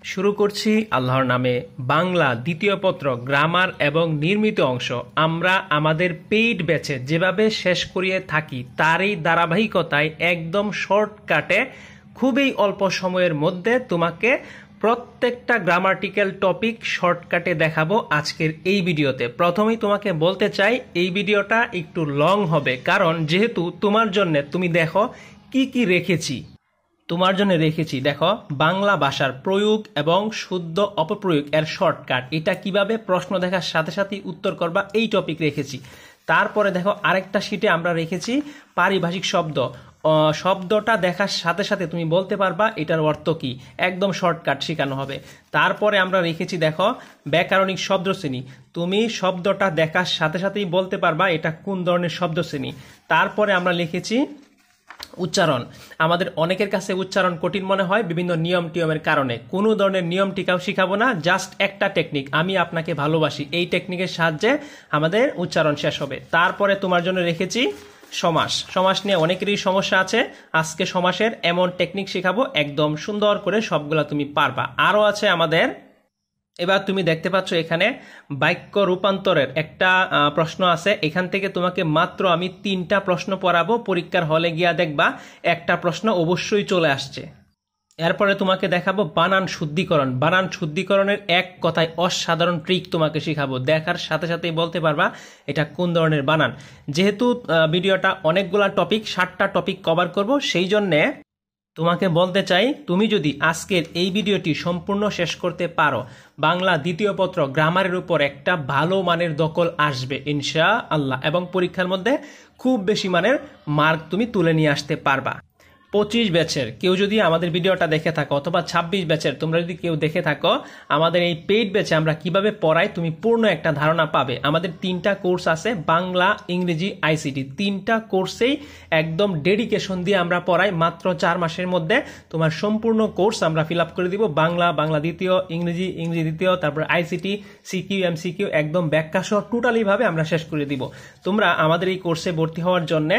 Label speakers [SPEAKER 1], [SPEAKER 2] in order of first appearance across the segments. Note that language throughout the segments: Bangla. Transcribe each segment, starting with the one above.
[SPEAKER 1] শুরু করছি আল্লাহর নামে। বাংলা দ্বিতীয় পত্র গ্রামার এবং নির্মিত অংশ আমরা আমাদের পেইড ব্যাচে যেভাবে শেষ করিয়ে থাকি তারই ধারাবাহিকতায় একদম শর্টকাটে খুবই অল্প সময়ের মধ্যে তোমাকে প্রত্যেকটা গ্রামাটিক্যাল টপিক শর্টকাটে দেখাবো আজকের এই ভিডিওতে। প্রথমেই তোমাকে বলতে চাই এই ভিডিওটা একটু লং হবে, কারণ যেহেতু তোমার জন্য তুমি দেখো কি কি রেখেছি। তোমার জন্য রেখেছি দেখো বাংলা ভাষার প্রয়োগ এবং শুদ্ধ অপপ্রয়োগ এর শর্টকাট, এটা কিভাবে প্রশ্ন দেখার সাথে সাথে উত্তর করবা এই টপিক রেখেছি। তারপরে দেখো আরেকটা শিটে আমরা রেখেছি পারিভাষিক শব্দ। শব্দটা দেখার সাথে সাথে তুমি বলতে পারবা এটার অর্থ কি, একদম শর্টকাট শেখানো হবে। তারপরে আমরা রেখেছি দেখো ব্যাকরণিক শব্দ শ্রেণী, তুমি শব্দটা দেখার সাথে সাথেই বলতে পারবা এটা কোন ধরনের শব্দ শ্রেণী। তারপরে আমরা লিখেছি উচ্চারণ। আমাদের অনেকের কাছে উচ্চারণ কঠিন মনে হয় বিভিন্ন নিয়ম টিয়মের কারণে, কোনো ধরনের নিয়ম টিকাও শিখাবো না, জাস্ট একটা টেকনিক, আমি আপনাকে ভালোবাসি, এই টেকনিকের সাহায্যে আমাদের উচ্চারণ শেষ হবে। তারপরে তোমার জন্য রেখেছি সমাস। সমাস নিয়ে অনেকেরই সমস্যা আছে, আজকে সমাসের এমন টেকনিক শেখাবো একদম সুন্দর করে সবগুলা তুমি পারবা। আরও আছে আমাদের, এবার তুমি দেখতে পাচ্ছ এখানে বাক্য রূপান্তরের একটা প্রশ্ন আছে। এখান থেকে তোমাকে মাত্র আমি 3টা প্রশ্ন পড়াবো, পরীক্ষার হলে গিয়া দেখবা একটা প্রশ্ন অবশ্যই চলে আসছে। এরপরে তোমাকে দেখাবো বানান শুদ্ধিকরণ। বানান শুদ্ধিকরণের এক কথায় অসাধারণ ট্রিক তোমাকে শেখাবো, দেখার সাথে সাথেই বলতে পারবা এটা কোন ধরনের বানান। যেহেতু ভিডিওটা অনেকগুলা টপিক, 7টা টপিক কভার করব, সেই জন্যে তোমাকে বলতে চাই তুমি যদি আজকের এই ভিডিওটি সম্পূর্ণ শেষ করতে পারো, বাংলা দ্বিতীয় পত্র গ্রামারের উপর একটা ভালো মানের দখল আসবে ইনশাআল্লাহ, এবং পরীক্ষার মধ্যে খুব বেশি মানের মার্ক তুমি তুলে নিয়ে আসতে পারবা। 25 ব্যাচের কেউ যদি আমাদের ভিডিওটা দেখে থাকো, অথবা 26 ব্যাচের তোমরা যদি কেউ দেখে থাকো, আমাদের এই পেইড ব্যাচে আমরা কিভাবে পড়াই তুমি পূর্ণ একটা ধারণা পাবে। আমাদের 3টা কোর্স আছে, বাংলা, ইংরেজি, আইসিটি, 3টা কোর্সেই একদম ডেডিকেশন দিয়ে আমরা পড়াই। মাত্র 4 মাসের মধ্যে তোমার সম্পূর্ণ কোর্স আমরা ফিল আপ করে দিব। বাংলা, বাংলা দ্বিতীয়, ইংরেজি, ইংরেজি দ্বিতীয়, তারপর আইসিটি, সিকিউ, এমসিকিউ, একদম ব্যাখ্যা সহ টোটালি ভাবে আমরা শেষ করে দিব। তোমরা আমাদের এই কোর্সে ভর্তি হওয়ার জন্য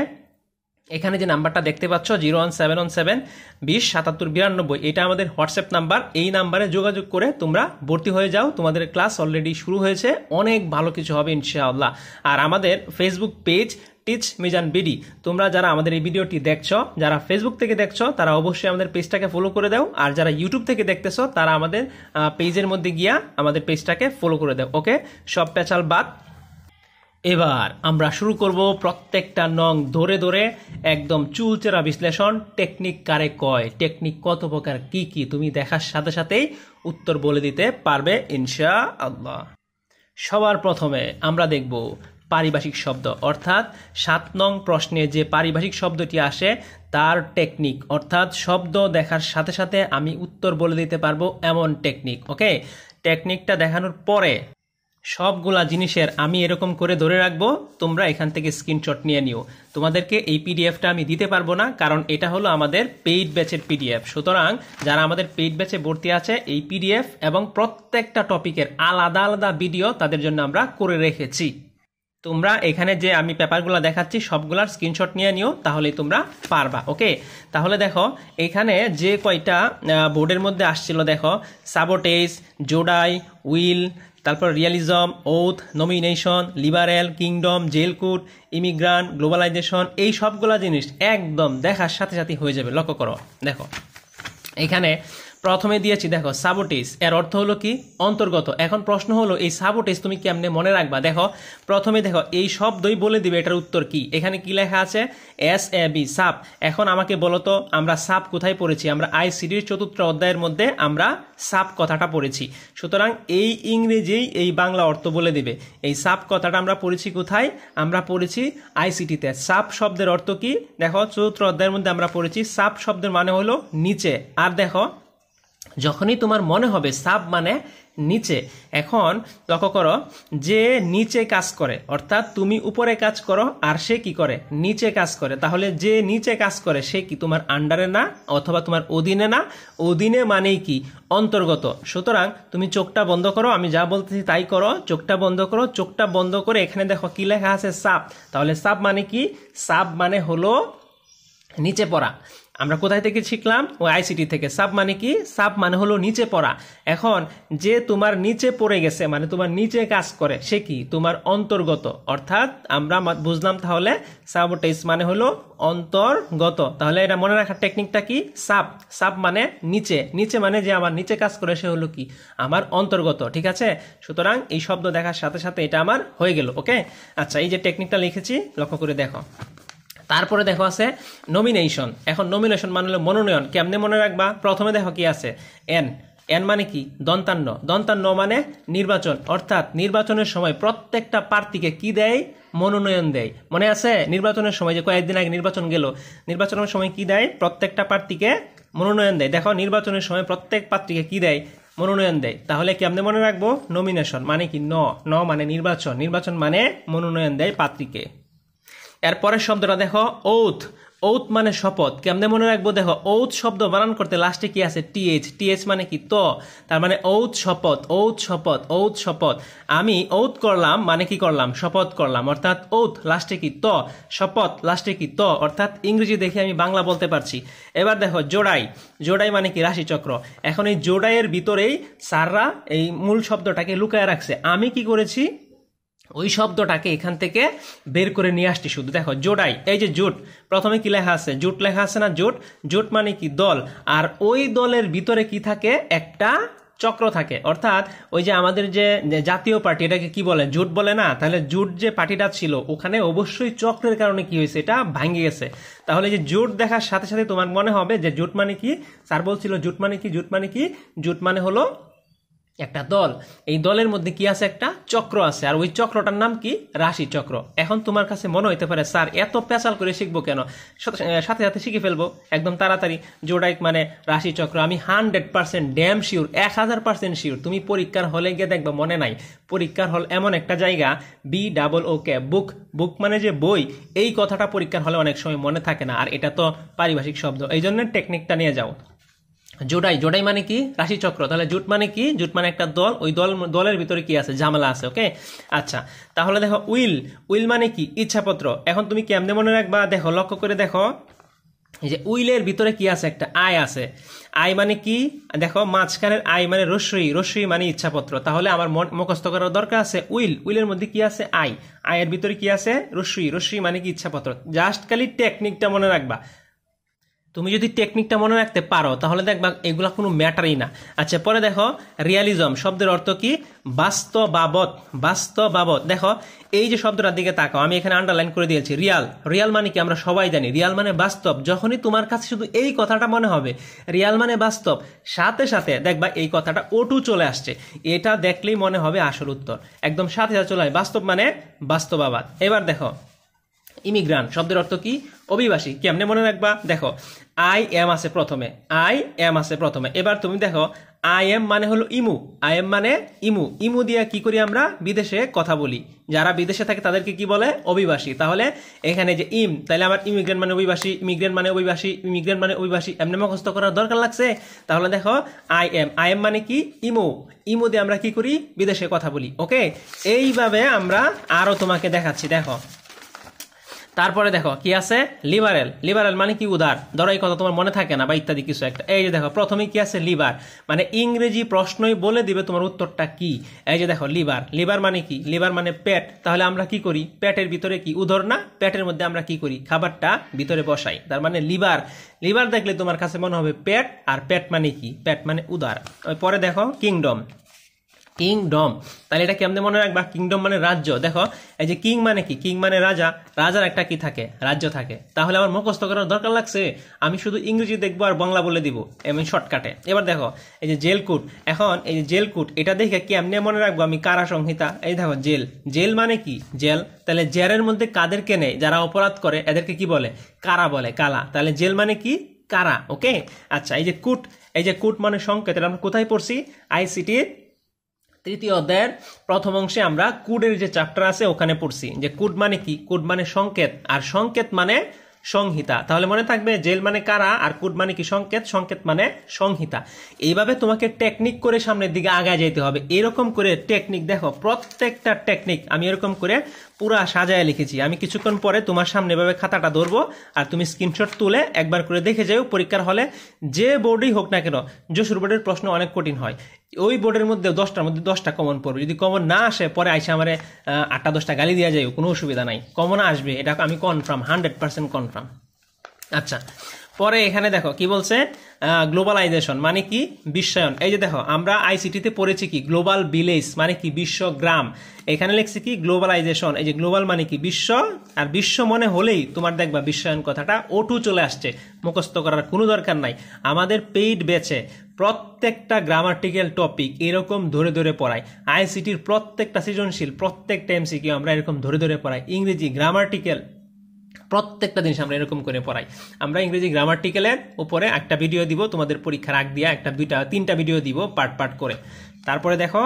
[SPEAKER 1] এখানে যে নাম্বারটা দেখতে পাচ্ছ 01717207792, এটা আমাদের হোয়াটসঅ্যাপ নাম্বার। এই নাম্বারে যোগাযোগ করে তোমরা ভর্তি হয়ে যাও। তোমাদের ক্লাস অলরেডি শুরু হয়েছে, অনেক ভালো কিছু হবে ইনশাআল্লাহ। আর আমাদের Facebook page teach Mizan BD, তোমরা যারা আমাদের এই ভিডিওটি দেখছো, যারা ফেসবুক থেকে দেখছো তারা অবশ্যই আমাদের পেজটাকে ফলো করে দাও, আর যারা ইউটিউব থেকে দেখতেছো তারা আমাদের পেজের মধ্যে গিয়া আমাদের পেজটাকে ফলো করে দাও। ওকে, সব পেঁচাল বাদ। এবার আমরা শুরু করব প্রত্যেকটা নং ধরে ধরে একদম চুলচেরা বিশ্লেষণ। টেকনিক কারে কয়, টেকনিক কত প্রকার, কি কি তুমি দেখার সাথে সাথেই উত্তর বলে দিতে পারবে ইনশাআল্লাহ। সবার প্রথমে আমরা দেখব পারিভাষিক শব্দ, অর্থাৎ 7 নং প্রশ্নে যে পারিভাষিক শব্দটি আসে তার টেকনিক, অর্থাৎ শব্দ দেখার সাথে সাথে আমি উত্তর বলে দিতে পারবো এমন টেকনিক। ওকে, টেকনিকটা দেখানোর পরে সবগুলা জিনিসের আমি এরকম করে ধরে রাখবো, তোমরা এখান থেকে স্ক্রিনশট নিয়ে নিও। তোমাদেরকে এই পিডিএফটা আমি দিতে পারবো না, কারণ এটা হলো আমাদের পেইড ব্যাচের পিডিএফ। সুতরাং যারা আমাদের পেইড ব্যাচে ভর্তি আছে, এই পিডিএফ এবং প্রত্যেকটা টপিকের আলাদা আলাদা ভিডিও তাদের জন্য আমরা করে রেখেছি। তোমরা এখানে যে আমি পেপারগুলো দেখাচ্ছি সবগুলার স্ক্রিনশট নিয়ে নিও, তাহলেই তোমরা পারবা। ওকে, তাহলে দেখো এখানে যে কয়টা বোর্ডের মধ্যে আসছিল, দেখো সাবোটেজ, জোডাই, উইল, তারপর realism, oath, nomination, liberal, kingdom, jail code, immigrant, globalisation, এই সবগুলা জিনিস একদম দেখার সাথে সাথে হয়ে যাবে। লক্ষ্য করো, দেখো এখানে প্রথমে দিয়েছি দেখো সাবোটেজ, এর অর্থ হলো কি, অন্তর্গত। এখন প্রশ্ন হলো এই সাবোটেজ তুমি কেমনে মনে রাখবা। দেখো প্রথমে দেখো এই শব্দই বলে দিবে এটার উত্তর কি। এখানে কি লেখা আছে, SAB, সাপ। এখন আমাকে বলো তো আমরা সাপ কোথায় পড়েছি, আমরা আইসিডির 4র্থ অধ্যায়ের মধ্যে আমরা সাপ কথাটা পড়েছি। সুতরাং এই ইংরেজি এই বাংলা অর্থ বলে দিবে। এই সাপ কথাটা আমরা পড়েছি কোথায়, আমরা পড়েছি আইসিটিতে। সাপ শব্দের অর্থ কি, দেখো 4র্থ অধ্যায়ের মধ্যে আমরা পড়েছি সাপ শব্দের মানে হলো নিচে। আর দেখো যখনই তোমার মনে হবে সাব মানে নিচে, এখন লক্ষ্য করো যে নিচে কাজ করে, অর্থাৎ তুমি উপরে কাজ করো আর সে কি করে, নিচে কাজ করে। তাহলে যে নিচে কাজ করে সে কি তোমার আন্ডারে না, অথবা তোমার অধীনে না, অধীনে মানেই কি অন্তর্গত। সুতরাং তুমি চোখটা বন্ধ করো, আমি যা বলতেছি তাই করো, চোখটা বন্ধ করো। চোখটা বন্ধ করে এখানে দেখো কি লেখা আছে, সাব। তাহলে সাব মানে কি, সাব মানে হলো নিচে পড়া। আমরা কোথায় থেকে শিখলাম? ওই আইসিটি থেকে। সাব মানে কি? সাব মানে হলো নিচে পড়া। এখন যে তোমার নিচে পড়ে গেছে মানে তোমার নিচে কাজ করে সে কি? তোমার অন্তর্গত। অর্থাৎ আমরা বুঝলাম তাহলে সাবটেজ মানে হলো অন্তর্গত। তাহলে এটা মনে রাখার টেকনিকটা কি? সাব। সাব মানে নিচে, নিচে মানে যে আমার নিচে কাজ করে সে হলো কি? আমার অন্তর্গত। ঠিক আছে? সুতরাং এই শব্দ দেখার সাথে সাথে এটা আমার হয়ে গেল। ওকে, আচ্ছা, এই যে টেকনিকটা লিখেছি লক্ষ্য করে দেখো। তারপরে দেখো আছে নমিনেশন। এখন নমিনেশন মানে হলো মনোনয়ন। কেমনে মনে রাখবা? প্রথমে দেখো কি আছে, এন। এন মানে কি? দন্তান্ন। দন্তান্ন মানে নির্বাচন। অর্থাৎ নির্বাচনের সময় প্রত্যেকটা প্রার্থীকে কি দেয়? মনোনয়ন দেয়। মনে আছে নির্বাচনের সময় যে কয়েকদিন আগে নির্বাচন গেল, নির্বাচনের সময় কি দেয়? প্রত্যেকটা প্রার্থীকে মনোনয়ন দেয়। দেখো নির্বাচনের সময় প্রত্যেক প্রার্থীকে কি দেয়? মনোনয়ন দেয়। তাহলে কেমনে মনে রাখবো? নমিনেশন মানে কি? ন মানে নির্বাচন, নির্বাচন মানে মনোনয়ন দেয় প্রার্থীকে। এরপরের শব্দটা দেখো ওথ। ওথ মানে শপথ। কেমনে মনে রাখবো? দেখো ওথ শব্দ বানান করতে লাস্টে কি আছে? টিএইচ। টিএইচ মানে কি? তো। তার মানে ওথ শপথ, ওথ শপথ, ওথ শপথ। আমি ওথ করলাম মানে কি করলাম? শপথ করলাম। অর্থাৎ ওথ লাস্টে কি? তো। শপথ লাস্টে কি? তো। অর্থাৎ ইংরেজি দেখে আমি বাংলা বলতে পারছি। এবার দেখো জোড়াই। জোড়াই মানে কি? রাশিচক্র। এখন এই জোড়াইয়ের ভিতরেই স্যাররা এই মূল শব্দটাকে লুকায় রাখছে। আমি কি করেছি? ওই শব্দটাকে এখান থেকে বের করে নিয়ে আসছি শুধু। দেখো জোড়াই, এই যে জোট, প্রথমে কি লেখা আছে? জোট লেখা আছে না? জোট। জোট মানে কি? দল। আর ওই দলের ভিতরে কি থাকে? একটা চক্র থাকে। অর্থাৎ ওই যে আমাদের যে জাতীয় পার্টি এটাকে কি বলে? জোট বলে না? তাহলে জোট যে পার্টিটা ছিল ওখানে অবশ্যই চক্রের কারণে কি হয়েছে? এটা ভাঙে গেছে। তাহলে যে জোট দেখার সাথে সাথে তোমার মনে হবে যে জোট মানে কি? স্যার বলছিল জোট মানে কি? জোট মানে কি? জোট মানে হলো একটা দল। এই দলের মধ্যে কি আছে? একটা চক্র আছে। আর ওই চক্রটার নাম কি? রাশি চক্র। এখন তোমার কাছে মনে হইতে পারে স্যার এত পেঁচাল করে শিখবো কেন? সাথে সাথে শিখে ফেলবো একদম তাড়াতাড়ি। জোড়াইক মানে রাশি চক্র। আমি 100% ড্যাম শিওর, 1000% শিওর তুমি পরীক্ষার হলে গিয়ে দেখবা মনে নাই। পরীক্ষার হল এমন একটা জায়গা, BOOK, বুক। বুক মানে যে বই, এই কথাটা পরীক্ষার হলে অনেক সময় মনে থাকে না। আর এটা তো পারিভাষিক শব্দ, এই জন্য টেকনিকটা নিয়ে যাও। জোড়াই। জোড়াই মানে কি? রাশিচক্র। তাহলে জোট মানে কি? জোট মানে একটা দল। ওই দলের ভিতরে কি আছে? ঝামেলা আছে। ওকে, আচ্ছা, তাহলে দেখো উইল। উইল মানে কি? ইচ্ছাপত্র। এখন তুমি কেমনে মনে রাখবা? দেখো লক্ষ্য করে দেখো, এই যে উইলের ভিতরে কি আছে? একটা আই আছে। আই মানে কি? দেখো মাঝখানের আই মানে রস্যই। রস্যই মানে ইচ্ছাপত্র। তাহলে আমার মুখস্থ করার দরকার আছে উইল। উইলের মধ্যে কি আছে? আই। আয়ের ভিতরে কি আছে? রস্যই। রস্যই মানে কি? ইচ্ছাপত্র। জাস্ট খালি টেকনিকটা মনে রাখবা। তুমি যদি টেকনিকটা মনে রাখতে পারো তাহলে দেখবা এগুলা কোনো ম্যাটারই না। আচ্ছা, পরে দেখো রিয়ালিজম শব্দের অর্থ কি? বাস্তবাবত। বাস্তবাবত। দেখো এই যে শব্দটার দিকে তাকাও, আমি এখানে আন্ডারলাইন করে দিয়েছি। রিয়াল। রিয়াল মানে কি? আমরা সবাই জানি রিয়াল মানে বাস্তব। যখনই তোমার কাছে শুধু এই কথাটা মনে হবে রিয়াল মানে বাস্তব, সাথে সাথে দেখবা এই কথাটা ওটু চলে আসছে। এটা দেখলেই মনে হবে আসল উত্তর। একদম সাথে সাথে চলে আসে। বাস্তব মানে বাস্তবাবাদ। এবার দেখো ইমিগ্রান্ট শব্দের অর্থ কি? অভিবাসী। কেমনে মনে রাখবা? দেখো আই এম আছে প্রথমে, আই এম আছে প্রথমে। এবার তুমি দেখো আই এম মানে হলো ইমু। আই এম মানে ইমু। ইমু দিয়ে কি করি আমরা? বিদেশে কথা বলি। যারা বিদেশে থাকে তাদেরকে কি বলে? অভিবাসী। তাহলে এখানে যে ইম, তাহলে আমার ইমিগ্রেন্ট মানে অভিবাসী, ইমিগ্রেন্ট মানে অভিবাসী, ইমিগ্রেন্ট মানে অভিবাসী, এমনি মুখস্থ করার দরকার লাগছে? তাহলে দেখো আই এম। আই এম মানে কি? ইমু। ইমু দিয়ে আমরা কি করি? বিদেশে কথা বলি। ওকে, এইভাবে আমরা আরো তোমাকে দেখাচ্ছি। দেখো তারপরে দেখো কি আছে? লিবারেল। লিবারেল মানে কি? উদার। ধরো এই কথা তোমার মনে থাকে না বা ইত্যাদি কিছু একটা। এই যে দেখো প্রথমে কি আছে? লিভার। মানে ইংরেজি প্রশ্নই বলে দিবে তোমার উত্তরটা কি। এই যে দেখো লিভার। লিভার মানে কি? লিভার মানে পেট। তাহলে আমরা কি করি? পেটের ভিতরে কি? উদর না? পেটের মধ্যে আমরা কি করি? খাবারটা ভিতরে বসাই। তার মানে লিভার। লিভার দেখলে তোমার কাছে মনে হবে পেট। আর পেট মানে কি? পেট মানে উদার। পরে দেখো কিংডম। কিংডম। তাহলে এটা কেমনে মনে রাখবা? কিংডম মানে রাজ্য। দেখো এই যে কিং মানে কি? কিং মানে রাজা। রাজার একটা কি থাকে? রাজ্য থাকে। তাহলে আমার মুখস্থ করার দরকার লাগছে? আমি শুধু ইংরেজি দেখবো আর বাংলা বলে দিব এমন শর্টকাটে। এবার দেখো এই যে জেলকুট। এখন এই যে জেলকুট এটা দেখে কেমনে মনে রাখবো আমি? কারা সংহিতা। এই দেখো জেল। জেল মানে কি? জেল। তাহলে জেলের মধ্যে কাদেরকে নেই? যারা অপরাধ করে এদেরকে কি বলে? কারা বলে। কালা। তাহলে জেল মানে কি? কারা। ওকে, আচ্ছা, এই যে কুট। এই যে কুট মানে সংকেত। এটা আমরা কোথায় পড়ছি? আইসিটির তৃতীয় অধ্যায়ের প্রথম অংশে আমরা কুডের যে চ্যাপ্টার আছে ওখানে পড়ছি যে কুড মানে কি? কুড মানে সংকেত। আর সংকেত মানে সংহিতা। তাহলে মনে থাকবে জেল মানে কারা আর কোড মানে কি সংকেত, সংকেত মানে সংহিতা। এইভাবে তোমাকে টেকনিক করে সামনের দিকে আগায় যেতে হবে। এরকম করে টেকনিক দেখো, প্রত্যেকটা টেকনিক আমি এরকম করে পুরা সাজায় লিখেছি। আমি কিছুক্ষণ পরে তোমার সামনে এভাবে খাতাটা ধরবো আর তুমি স্ক্রিনশট তুলে একবার করে দেখে যাও। পরীক্ষার হলে যে বোর্ডেই হোক না কেন, যশোর বোর্ডের প্রশ্ন অনেক কঠিন হয়, ওই বোর্ডের মধ্যে 10টার মধ্যে 10টা কমন পড়বে। যদি কমন না আসে পরে আইসা আমার 8টা 10টা গালি দেওয়া যায়, কোনো অসুবিধা নাই, কমন আসবে, এটা আমি কনফার্ম, 100% কনফার্ম। আচ্ছা, পরে এখানে দেখো কি বলছে, গ্লোবালাইজেশন মানে কি, বিশ্বায়ন। এই যে দেখো আমরা আইসিটিতে পড়েছি কি গ্লোবাল ভিলেজ মানে কি বিশ্ব গ্রাম, এখানে লিখছি কি গ্লোবালাইজেশন। এই যে গ্লোবাল মানে কি বিশ্ব, আর বিশ্ব মনে হলেই তোমার দেখবা বিশ্বায়ন কথাটা ওটু চলে আসছে, মুখস্থ করার কোনো দরকার নাই। আমাদের পেইড ব্যাচে প্রত্যেকটা গ্রামাটিক্যাল টপিক এরকম ধরে ধরে পড়াই। আইসিটির প্রত্যেকটা সৃজনশীল, প্রত্যেকটা এমসিকিউ আমরা এরকম ধরে ধরে পড়াই। ইংরেজি গ্রামাটিক্যাল প্রত্যেকটা জিনিস আমরা এরকম করে পড়াই। আমরা ইংরেজি গ্রামাটিক্যালের উপরে একটা ভিডিও দিব তোমাদের পরীক্ষার আগ দিয়া, একটা 2টা 3টা ভিডিও দিব পার্ট পার্ট করে। তারপরে দেখো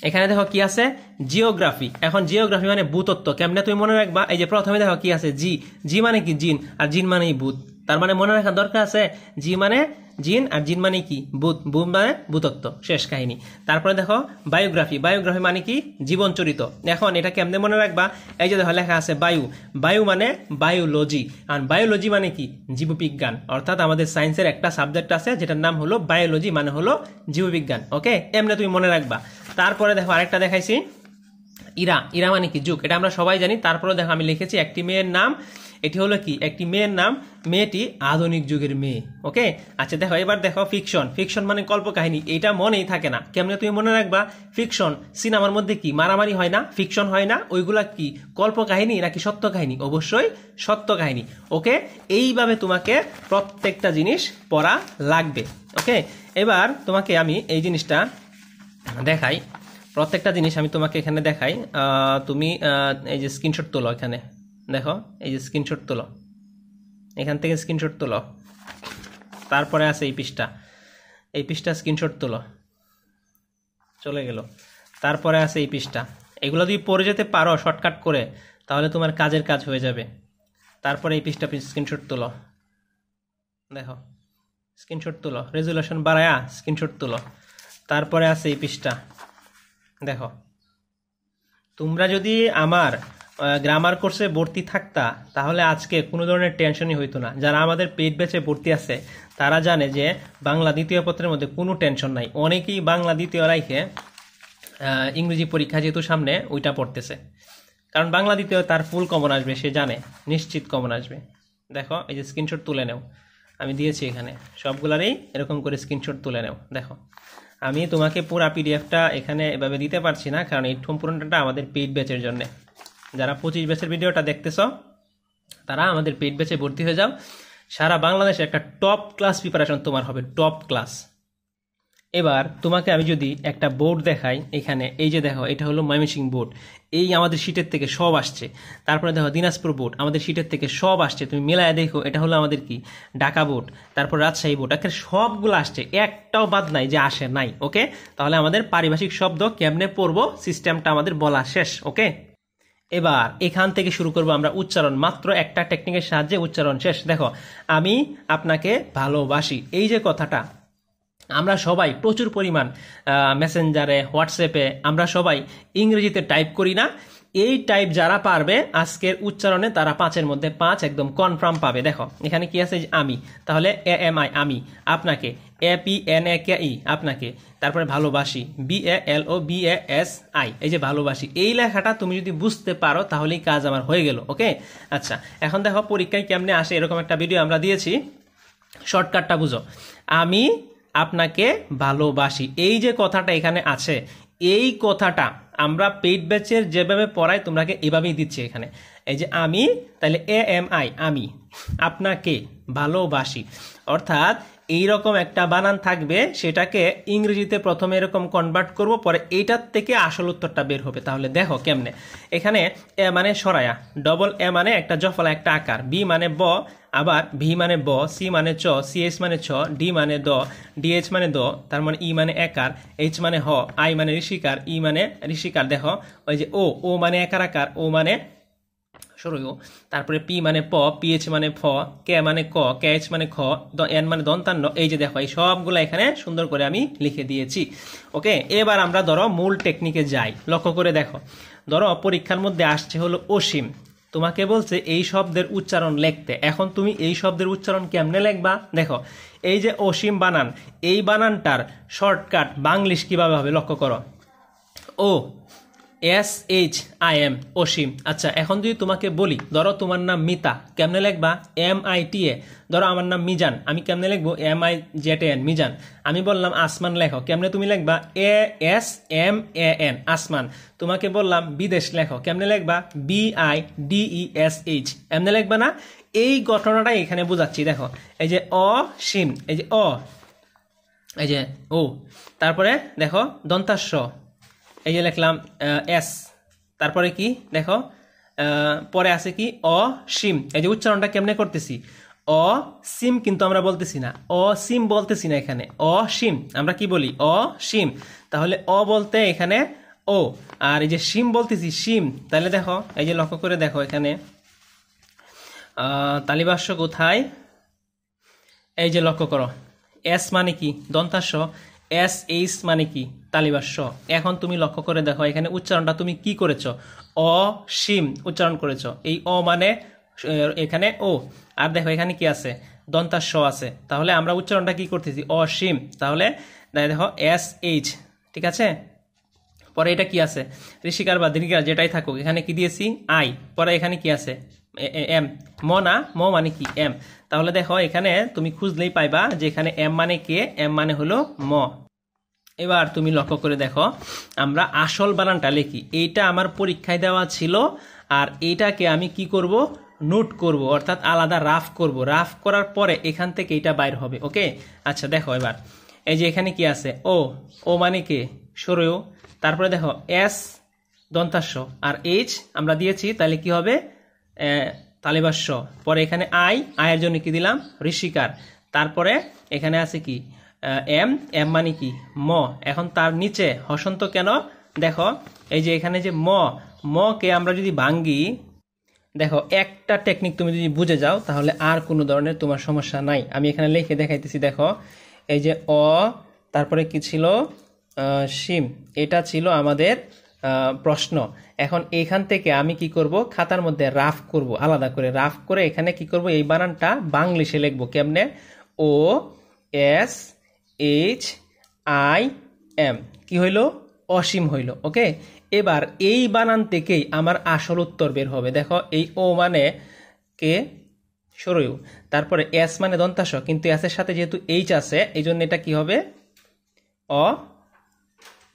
[SPEAKER 1] এখানে দেখো কি আছে, জিওগ্রাফি। এখন জিওগ্রাফি মানে ভূতত্ত্ব, কেমনে তুমি মনে রাখবা, এই যে প্রথমে দেখো কি আছে, জি, জি মানে কি জিন, আর জিন মানেই ভূত। তার মানে মনে রাখার দরকার আছে, জি মানে জিন আর জিন মানে কি ভূত, ভূত মানে ভূতত্ত্ব, শেষ কাহিনী। তারপরে দেখো বায়োগ্রাফি, বায়োগ্রাফি মানে কি জীবন চরিত। এখন এটা কেমনে মনে রাখবা, এই যে দেখো লেখা আছে বায়ু, বায়ু মানে বায়োলজি, আর বায়োলজি মানে কি জীববিজ্ঞান। অর্থাৎ আমাদের সায়েন্সের একটা সাবজেক্ট আছে যেটার নাম হলো বায়োলজি, মানে হলো জীববিজ্ঞান। ওকে, এমনি তুমি মনে রাখবা। তারপরে দেখো আরেকটা দেখাইছি, ইরা, ইরা মানে কি যুগ, এটা আমরা সবাই জানি। তারপরে দেখো আমি লিখেছি একটি মেয়ের নাম, এটি হলো কি একটি মেয়ের নাম, মেয়েটি আধুনিক যুগের মেয়ে। ওকে, আচ্ছা দেখো এবার দেখো ফিকশন, ফিকশন মানে কল্পকাহিনী। এটা মনেই থাকে না, কেমনে তুমি মনে রাখবা, ফিকশন সিনেমার মধ্যে কি মারামারি হয় না, ফিকশন হয় না, ওইগুলা কি কল্পকাহিনী নাকি সত্য কাহিনী, অবশ্যই সত্য কাহিনী। ওকে, এইভাবে তোমাকে প্রত্যেকটা জিনিস পড়া লাগবে। ওকে, এবার তোমাকে আমি এই জিনিসটা দেখাই, প্রত্যেকটা জিনিস আমি তোমাকে এখানে দেখাই। তুমি এই যে স্ক্রিনশট তোলো, এখানে দেখো এই যে স্ক্রিনশট তোলো, এখান থেকে স্ক্রিনশট তোলো। তারপরে আছে এই পৃষ্ঠা, এই পৃষ্ঠা স্ক্রিনশট তোলো, চলে গেল। তারপরে আছে এই পৃষ্ঠা, এগুলো যদি পড়ে যেতে পারো শর্টকাট করে তাহলে তোমার কাজের কাজ হয়ে যাবে। তারপরে এই পৃষ্ঠা স্ক্রিনশট তোলো, দেখো স্ক্রিনশট তোলো, রেজুলেশন বাড়ায়া স্ক্রিনশট তোলো। তারপরে আছে এই পৃষ্ঠা, দেখো তোমরা যদি আমার গ্রামার কোর্সে ভর্তি থাকতা তাহলে আজকে কোনো ধরনের টেনশনই হইতো না। যারা আমাদের পেইড ব্যাচে ভর্তি আছে তারা জানে যে বাংলা দ্বিতীয় পত্রের মধ্যে কোনো টেনশন নাই। অনেকেই বাংলা দ্বিতীয় রাইখে ইংরেজি পরীক্ষা যেহেতু সামনে ওইটা পড়তেছে, কারণ বাংলা দ্বিতীয় তার ফুল কমন আসবে, সে জানে নিশ্চিত কমন আসবে। দেখো এই যে স্ক্রিনশট তুলে নেও, আমি দিয়েছি এখানে সবগুলারই এরকম করে স্ক্রিনশট তুলে নেও। দেখো আমি তোমাকে পুরা পিডিএফটা এখানে এভাবে দিতে পারছি না, কারণ এই সম্পূর্ণটা আমাদের পেইড ব্যাচের জন্য। যারা 25 ব্যাচের ভিডিওটা দেখতেছ তারা আমাদের পেইড ব্যাচে ভর্তি হয়ে যাও। সারা বাংলাদেশে একটা টপ ক্লাস প্রিপারেশন তোমার হবে, টপ ক্লাস। এবার তোমাকে আমি যদি একটা বোর্ড দেখাই, এখানে এই যে দেখো এটা হলো ময়মনসিংহ বোর্ড, এই আমাদের শীটের থেকে সব আসছে। তারপরে দেখো দিনাজপুর বোর্ড, আমাদের শীটের থেকে সব আসছে, তুমি মেলায় দেখো এটা হলো আমাদের কি ঢাকা বোর্ড, তারপর রাজশাহী বোর্ড, একের সবগুলো আসছে, একটাও বাদ নাই যে আসে নাই। ওকে, তাহলে আমাদের পারিভাষিক শব্দ কেমনে পড়বো সিস্টেমটা আমাদের বলা শেষ। ওকে, এবার এখান থেকে শুরু করবো আমরা উচ্চারণ, মাত্র একটা টেকনিকের সাহায্যে উচ্চারণ শেষ। দেখো আমি আপনাকে ভালোবাসি, এই যে কথাটা আমরা সবাই প্রচুর পরিমাণ মেসেঞ্জারে, হোয়াটসঅ্যাপে আমরা সবাই ইংরেজিতে টাইপ করি না। এই টাইপ যারা পারবে আজকের উচ্চারণে তারা 5-এর মধ্যে 5 একদম কনফার্ম পাবে। দেখো এখানে কি আছে, আমি, তাহলে AMI আমি, আপনাকে APNAKE আপনাকে, তারপরে ভালোবাসি BALOBASI, এই যে ভালোবাসি, এই লেখাটা তুমি যদি বুঝতে পারো তাহলেই কাজ আমার হয়ে গেল। ওকে, আচ্ছা এখন দেখো পরীক্ষায় কেমনে আসে, এরকম একটা ভিডিও আমরা দিয়েছি, শর্টকাটটা বুঝো। আমি আপনাকে ভালোবাসি, এই যে কথাটা এখানে আছে, এই কথাটা আমরা পেইড ব্যাচের যেভাবে পড়াই তোমরাকে এভাবেই দিচ্ছি এখানে। এই যে আমি, তাহলে AMI আমি, আপনাকে ভালোবাসি, অর্থাৎ এইরকম একটা বানান থাকবে, সেটাকে ইংরেজিতে প্রথমে এরকম কনভার্ট করব, পরে এইটার থেকে আসল উত্তরটা বের হবে। তাহলে দেখো কেমনে, এখানে এ মানে সরায়া, ডবল এ মানে একটা জফলা একটা আকার, বি মানে ব, আবার ভি মানে ব, সি মানে চ, সিএস মানে ছ, ডি মানে দ, ডিএইচ মানে দ, তার মানে ই মানে একার, এইচ মানে হ, আই মানে ঋষিকার, ই মানে ঋষিকার। দেখো ওই যে ও, ও মানে একার আকার, ও মানে সরু, তারপরে পি মানে প, পিএইচ মানে ফ, কে মানে ক, কেএইচ মানে খ, এন মানে দন্তান্ন। এই যে দেখো এই সবগুলো এখানে সুন্দর করে আমি লিখে দিয়েছি। ওকে, এবার আমরা ধরো মূল টেকনিকে যাই। লক্ষ্য করে দেখো, ধরো পরীক্ষার মধ্যে আসছে হলো অসীম, তোমাকে বলছে এই শব্দের উচ্চারণ লিখতে। এখন তুমি এই শব্দের উচ্চারণ কেমনে লিখবা? দেখো এই যে অসীম বানান, এই বানানটার শর্টকাট বাংলিশ কিভাবে হবে লক্ষ্য করো। ও SHIM, অসীম। আচ্ছা, এখন যদি তোমাকে বলি ধরো তোমার নাম মিতা, কেমনে লিখবা? MITA। ধরো আমার নাম মিজান, আমি কেমনে লিখবো? MIZAN, মিজান। আমি বললাম আসমান লেখো, কেমনে তুমি লিখবা? ASMAN, আসমান। তোমাকে বললাম বিদেশ লেখো, কেমনে লিখবা? BIDESH, এমনি লিখবা না? এই ঘটনাটাই এখানে বোঝাচ্ছি। দেখো এই যে অসীম, এই যে এই যে ও, তারপরে দেখো দন্তাস্য, এই যে লিখলাম এস, তারপরে কি দেখো পরে আছে কি অসীম। এই যে উচ্চারণটা কেমনে করতেছি? অসীম কিন্তু আমরা বলতেছি না, অসীম বলতেছি না, এখানে অসীম। আমরা কি বলি? অসীম। তাহলে বলতে এখানে ও, আর এই যে সীম বলতেছি সীম। তাহলে দেখো এই যে লক্ষ্য করে দেখো এখানে তালিভাষ্য কোথায়? এই যে লক্ষ্য করো, এস মানে কি? দন্তাস্য। SH মানে কি? তালিভাষ্য। এখন তুমি লক্ষ্য করে দেখো এখানে উচ্চারণটা তুমি কি করেছো? অসীম উচ্চারণ করেছো। এই মানে এখানে ও, আর দেখো এখানে কি আছে? দন্তাস্য আছে। তাহলে আমরা উচ্চারণটা কি করতেছি? অসীম। তাহলে দেখো SH, ঠিক আছে। পরে এটা কি আছে? ঋষিকার বা দীর্ঘিকার যেটাই থাকুক, এখানে কি দিয়েছি? আই। পরে এখানে কি আছে? এম। না, ম মানে কি? এম। তাহলে দেখো এখানে তুমি খুঁজলেই পাইবা যে এখানে এম মানে কে, এম মানে হলো ম। এবার তুমি লক্ষ্য করে দেখো আমরা আসল বানানটা লিখি। এইটা আমার পরীক্ষায় দেওয়া ছিল, আর এইটাকে আমি কি করব? নোট করব, অর্থাৎ আলাদা রাফ করব। রাফ করার পরে এখান থেকে এটা বাইর হবে। ওকে, আচ্ছা দেখো এবার এই যে এখানে কি আছে? ও মানে কে? সরু। তারপরে দেখো এস দন্তাস্য, আর এইচ আমরা দিয়েছি, তাহলে কি হবে? তালিভাষ্য। পরে এখানে আয়ের জন্য কি দিলাম? ঋষিকার। তারপরে এখানে আছে কি? এম মানে কি? ম। এখন তার নিচে হসন্ত কেন? দেখো এই যে এখানে যে ম কে আমরা যদি ভাঙ্গি, দেখো একটা টেকনিক তুমি যদি বুঝে যাও তাহলে আর কোনো ধরনের তোমার সমস্যা নাই। আমি এখানে লিখে দেখাইতেছি। দেখো এই যে তারপরে কি ছিল? সীম। এটা ছিল আমাদের প্রশ্ন। এখন এইখান থেকে আমি কি করব? খাতার মধ্যে রাফ করব, আলাদা করে রাফ করে এখানে কি করব? এই বানানটা বাংলিশে লিখবো। কেমনে? OSHIM, কি হইল? অসীম হইল। ওকে, এবার এই বানান থেকেই আমার আসল উত্তর বের হবে। দেখো এই ও মানে কে? সরু। তারপরে এস মানে দন্তাস্য, কিন্তু এস এর সাথে যেহেতু এইচ আছে এই জন্য এটা কি হবে?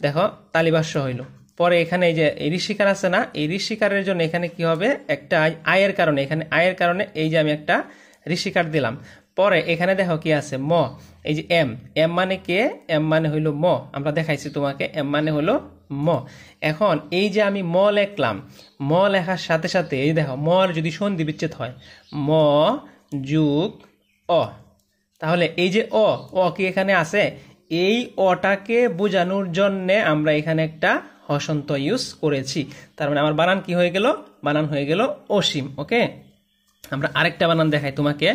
[SPEAKER 1] দেখো তালিভাষ্য হইল। পরে এখানে এই যে ঋষিকার আছে না, এই ঋষিকারের জন্য এখানে কি হবে? একটা আয়ের কারণে, এখানে আয়ের কারণে এই যে আমি একটা ঋষিকার দিলাম। পরে এখানে দেখো কি আছে? ম। এই যে এম মানে কে? এম মানে হইল ম। আমরা দেখাইছি তোমাকে, এম মানে হলো ম। এখন এই যে আমি ম লেখলাম, ম লেখার সাথে সাথে এই দেখো মর যদি সন্ধি বিচ্ছেদ হয়, ম যুগ অ, তাহলে এই যে অ কি এখানে আছে? এই অটাকে বোঝানোর জন্যে আমরা এখানে একটা হসন্ত ইউজ করেছি। তার মানে আমার বানান কি হয়ে গেল? বানান হয়ে গেল অসীম। ওকে, আমরা আরেকটা বানান দেখাই তোমাকে।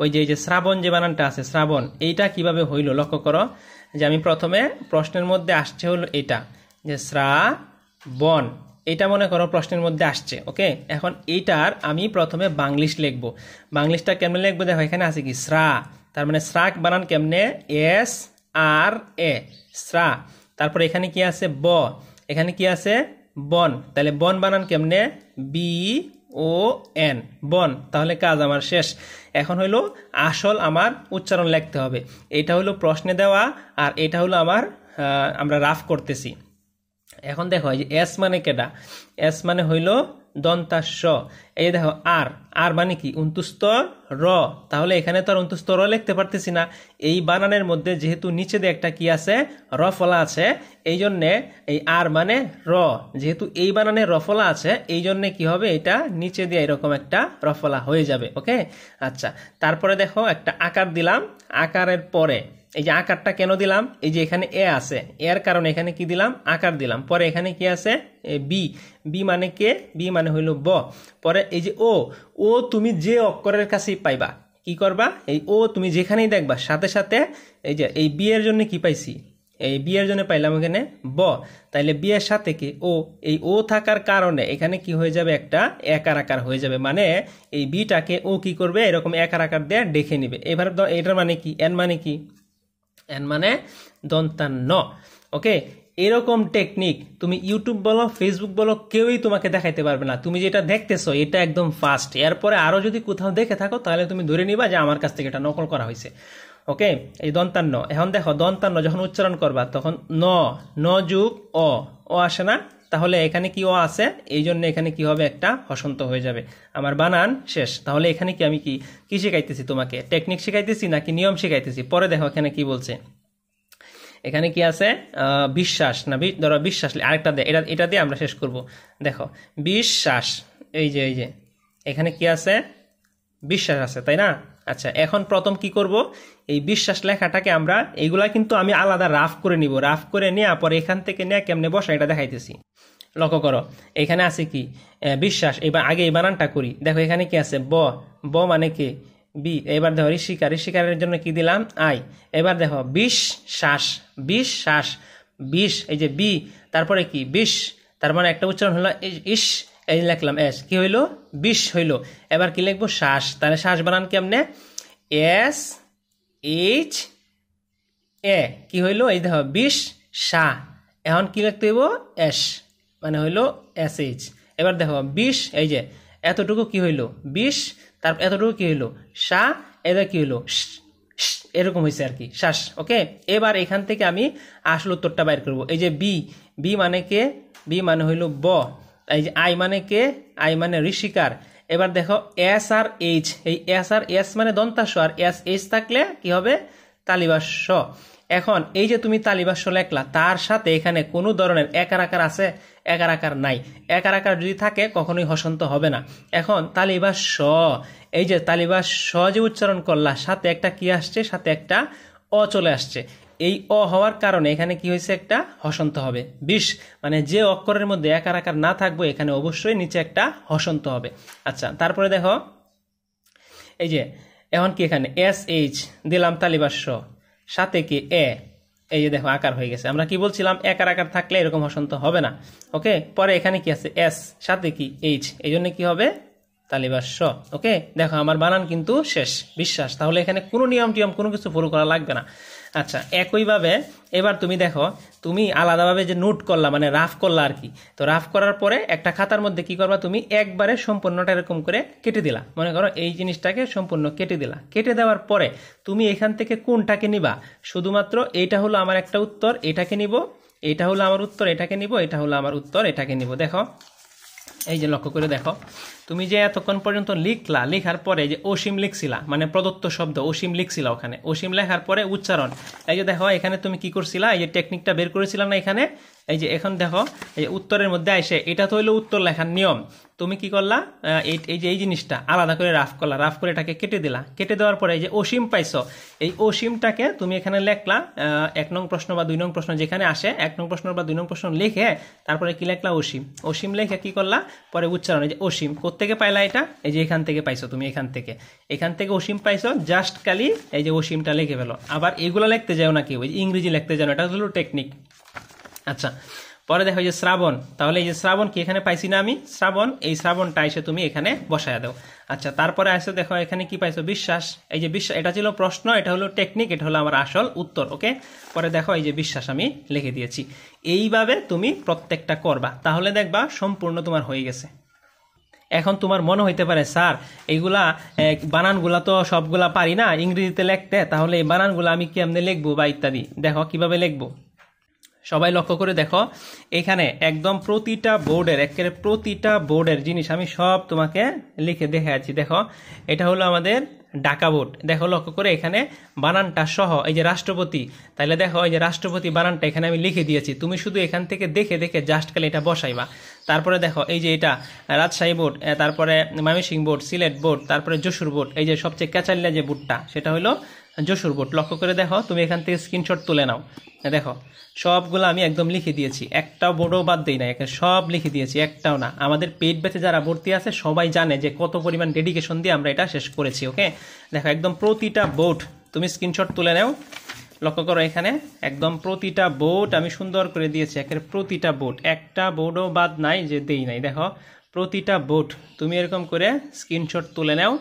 [SPEAKER 1] ওই যে এই যে শ্রাবণ যে বানানটা আছে, শ্রাবণ, এইটা কিভাবে হইল লক্ষ্য করো। যে আমি প্রথমে প্রশ্নের মধ্যে আসছে হলো এটা যে শ্রাবণ, এটা মনে করো প্রশ্নের মধ্যে আসছে। ওকে, এখন এইটার আমি প্রথমে বাংলিশ লিখবো। বাংলিশটা কেমনে লিখবো? দেখো এখানে আছে কি? শ্রা। তার মানে শ্রাক বানান কেমনে? SRA, শ্রা। তারপরে এখানে কি আছে? এখানে কি আছে? বন। তাহলে বন বানান কেমনে? BON, বন। তাহলে কাজ আমার শেষ। এখন হইলো আসল আমার উচ্চারণ লিখতে হবে। এটা হলো প্রশ্নে দেওয়া, আর এটা হলো আমার আমরা রাফ করতেছি। এখন দেখো এই যে এস মানে কেডা? এস মানে হইল দন্তাস্য। এই দেখো আর মানে কি? অন্তুস্তর র। তাহলে এখানে তো আর অন্তুস্তর র লিখতে পারতেছি না। এই বানানের মধ্যে যেহেতু নিচে দিয়ে একটা কি আছে? রফলা আছে, এই জন্যে এই আর মানে র, যেহেতু এই বানানে রফলা আছে এই জন্যে কি হবে? এটা নিচে দিয়ে এরকম একটা রফলা হয়ে যাবে। ওকে, আচ্ছা। তারপরে দেখো একটা আকার দিলাম, আকারের পরে এই যে আকারটা কেন দিলাম, এই যে এখানে এ আছে, এর কারণে এখানে কি দিলাম, আকার দিলাম। পরে এখানে কি আছে, বি, বি মানে কে, বি মানে হইল ব। পরে এই যে ও, ও তুমি যে অক্ষরের কাছেই পাইবা, কি করবা, এই ও তুমি যেখানেই দেখবা সাথে সাথে এই যে এই বি এর জন্য কি পাইছি, এই বি এর জন্য পাইলাম এখানে ব, তাইলে বি এর সাথে কি ও, এই ও থাকার কারণে এখানে কি হয়ে যাবে, একটা একার আকার হয়ে যাবে। মানে এই বিটাকে ও কি করবে, এরকম একার আকার দিয়ে ডেকে নিবে। এবার এটার মানে কি, এন মানে কি, এন মানে দন্তান্ন। ওকে, এরকম টেকনিক তুমি ইউটিউব বলো, ফেসবুক বলো, কেউই তোমাকে দেখাইতে পারবে না। তুমি যেটা দেখতেছো এটা একদম ফাস্ট। এরপরে আরো যদি কোথাও দেখে থাকো তাহলে তুমি ধরে নিবা যে আমার কাছ থেকে এটা নকল করা হয়েছে। ওকে, এই দন্তান্ন। এখন দেখো দন্তান্ন যখন উচ্চারণ করবা তখন ন, ন যুগ অ, ও আসে না, তাহলে এখানে কি ও আছে, এই জন্য এখানে কি হবে, একটা হসন্ত হয়ে যাবে। আমার বানান শেষ। তাহলে এখানে কি আমি কি শিখাইতেছি তোমাকে, টেকনিক শিখাইতেছি নাকি নিয়ম শিখাইতেছি? পরে দেখো এখানে কি বলছে, এখানে কি আছে, বিশ্বাস না, ধরো বিশ্বাস, আরেকটা দে, এটা দিয়ে আমরা শেষ করব। দেখো বিশ্বাস, এই যে এখানে কি আছে, বিশ্বাস আছে, তাই না? আচ্ছা, এখন প্রথম কি করব, এই বিশ্বাস লেখাটাকে আমরা, এইগুলা কিন্তু আমি আলাদা রাফ করে নিব, রাফ করে নেওয়া পরে এখান থেকে নেওয়া কেমনে বসা এটা দেখাইতেছি। লক্ষ্য করো এখানে আছে কি, বিশ্বাস। এবার আগে এই বানানটা করি। দেখো এখানে কি আছে, ব, ব মানে কি বি। এবার দেখো ঋষিকার, ঋষিকারের জন্য কি দিলাম, আই। এবার দেখো বিশ্বাস, বিশ্বাস, বিষ, এই যে বি, তারপরে কি বিষ, তার মানে একটা উচ্চারণ হলো ইস, এই লিখলাম এস, কি হইলো, বিষ হইলো। এবার কি লিখবো, শ্বাস। তাহলে শ্বাস বানান কেমনে, এস এইচ এ, কি হইলো, এই দেখো বিষ সা। এখন কি লিখতে হইব, এস, মানে হইলো এস এইচ। এবার দেখো বিষ, এই যে এতটুকু কি হইলো বিষ, তারপর এতটুকু কি হইলো সা, এটা কি হইলো এরকম হয়েছে আর কি, শ্বাস। ওকে, এবার এখান থেকে আমি আসল উত্তরটা বাইর করব। এই যে বি, বি মানে কে, বি মানে হইলো ব। এই যে আই মানে কে, আই মানে ঋষিকার। এবার দেখো এস আর এইচ, এই এস আর এস মানে দন্তাস, আর এস এইচ থাকলে কি হবে, তালিবাস্য। এখন এই যে তুমি তালিবাস্য লেখলা, তার সাথে এখানে কোনো ধরনের একার আকার আছে, একার আকার নাই। একার আকার যদি থাকে কখনোই হসন্ত হবে না। এখন তালিবাস্য, এই যে তালিবাস্য যে উচ্চারণ করলা, সাথে একটা কি আসছে, সাথে একটা অ চলে আসছে। এই অ হওয়ার কারণে এখানে কি হয়েছে, একটা হসন্ত হবে। বিষ মানে যে অক্ষরের মধ্যে একার আকার না থাকবে এখানে অবশ্যই নিচে একটা হসন্ত হবে। আচ্ছা, তারপরে দেখো এই যে এখন কি, এখানে এস এইচ দিলাম তালিবাস্য, সাথে কি এ, এই যে দেখো আকার হয়ে গেছে। আমরা কি বলছিলাম, একার আকার থাকলে এরকম হসন্ত হবে না। ওকে, পরে এখানে কি আছে, এস, সাথে কি এইচ, এই জন্য কি হবে, তালিবাস্য। ওকে, দেখো আমার বানান কিন্তু শেষ, বিশ্বাস। তাহলে এখানে কোনো নিয়ম টিয়ম কোনো কিছু ফলো করা লাগবে না। আচ্ছা, একইভাবে এবার তুমি দেখো, তুমি আলাদাভাবে যে নোট করলা, মানে রাফ করলা আর কি। তো রাফ করার পরে একটা খাতার মধ্যে কি করবা, তুমি একবারে সম্পূর্ণটা এরকম করে কেটে দিলা। মনে করো এই জিনিসটাকে সম্পূর্ণ কেটে দিলা। কেটে দেওয়ার পরে তুমি এখান থেকে কোনটাকে নিবা, শুধুমাত্র এইটা হলো আমার একটা উত্তর, এটাকে নিব, এটা হলো আমার উত্তর, এটাকে নিব, এটা হলো আমার উত্তর, এটাকে নিব। দেখো এই যে লক্ষ্য করে দেখো, তুমি যে এতক্ষণ পর্যন্ত লিখলা, লেখার পরে যে অসীম লিখছিলা, মানে প্রদত্ত শব্দ অসীম লিখছিলা, ওখানে অসীম লেখার পরে উচ্চারণ, এই যে দেখো এখানে তুমি কি করছিলা, এই যে টেকনিকটা বের করেছিলাম না এখানে, এই যে এখন দেখো এই যে উত্তরের মধ্যে আসে, এটা তো হইলো উত্তর লেখার নিয়ম। তুমি কি করলা, এই যে এই জিনিসটা আলাদা করে রাফ করলা, রাফ করে এটাকে কেটে দিলা। কেটে দেওয়ার পরে এই যে অসীম পাইছো, এই অসীমটাকে তুমি এখানে লেখলা, 1 নং প্রশ্ন বা 2 নং প্রশ্ন যেখানে আসে, 1 নং প্রশ্ন বা 2 নং প্রশ্ন লিখে তারপরে কি লেখলা, অসীম। অসীম লেখে কি করলা, পরে উচ্চারণ, এই যে অসীম কোত্থেকে পাইলা, এটা এই যে এখান থেকে পাইছো, তুমি এখান থেকে অসীম পাইছো, জাস্ট খালি এই যে অসীমটা লিখে ফেলো। আবার এগুলো লিখতে যাও না কেউ, ইংরেজি লিখতে যাও না, এটা হলো টেকনিক। আচ্ছা, পরে দেখো এই যে শ্রাবণ, তাহলে এই যে শ্রাবণ কি এখানে পাইছি না আমি, শ্রাবণ, এই শ্রাবণটা এসে তুমি এখানে বসায় দাও। আচ্ছা, তারপরে আসে দেখো এখানে কি পাইছো, বিশ্বাস। এই যে বিশ্বাস, এটা ছিল প্রশ্ন, এটা হলো টেকনিক, এটা হলো আমার আসল উত্তর। ওকে, পরে দেখো এই যে বিশ্বাস আমি লিখে দিয়েছি। এইভাবে তুমি প্রত্যেকটা করবা, তাহলে দেখবা সম্পূর্ণ তোমার হয়ে গেছে। এখন তোমার মনে হইতে পারে, স্যার এইগুলা বানানগুলা তো সবগুলা পারি না ইংরেজিতে লিখতে, তাহলে এই বানানগুলা আমি কেমনে লিখবো বা ইত্যাদি। দেখো কিভাবে লিখবো, সবাই লক্ষ্য করে দেখো, এখানে একদম প্রতিটা বোর্ডের জিনিস আমি সব তোমাকে লিখে দেখাচ্ছি। দেখো এটা হলো আমাদের ঢাকা বোর্ড। দেখো লক্ষ্য করে এখানে বানানটা সহ এই যে রাষ্ট্রপতি, তাহলে দেখো এই যে রাষ্ট্রপতি বানানটা এখানে আমি লিখে দিয়েছি, তুমি শুধু এখান থেকে দেখে দেখে জাস্ট খালি এটা বসাইবা। তারপরে দেখো এই যে এটা রাজশাহী বোর্ড, তারপরে ময়মনসিংহ বোর্ড, সিলেট বোর্ড, তারপরে যশোর বোর্ড, এই যে সবচেয়ে ক্যাচাল্লা যে বোর্ডটা সেটা হলো যশোর বোর্ড। লক্ষ্য করে দেখো, তুমি এখান থেকে স্ক্রিনশট তুলে নাও। দেখো সবগুলো আমি একদম লিখে দিয়েছি, একটাও বোর্ডও বাদ দিই না, সব লিখে দিয়েছি, একটাও না। আমাদের পেইড ব্যাচে যারা ভর্তি আছে সবাই জানে যে কত পরিমাণ ডেডিকেশন দিয়ে আমরা এটা শেষ করেছি। ওকে, দেখো একদম প্রতিটা বোর্ড তুমি স্ক্রিনশট তুলে নাও। লক্ষ্য করো এখানে একদম প্রতিটা বোর্ড আমি সুন্দর করে দিয়েছি, একের প্রতিটা বোর্ড, একটা বোর্ডও বাদ নাই যে দেই নাই। দেখো প্রতিটা বোর্ড তুমি এরকম করে স্ক্রিনশট তুলে নাও,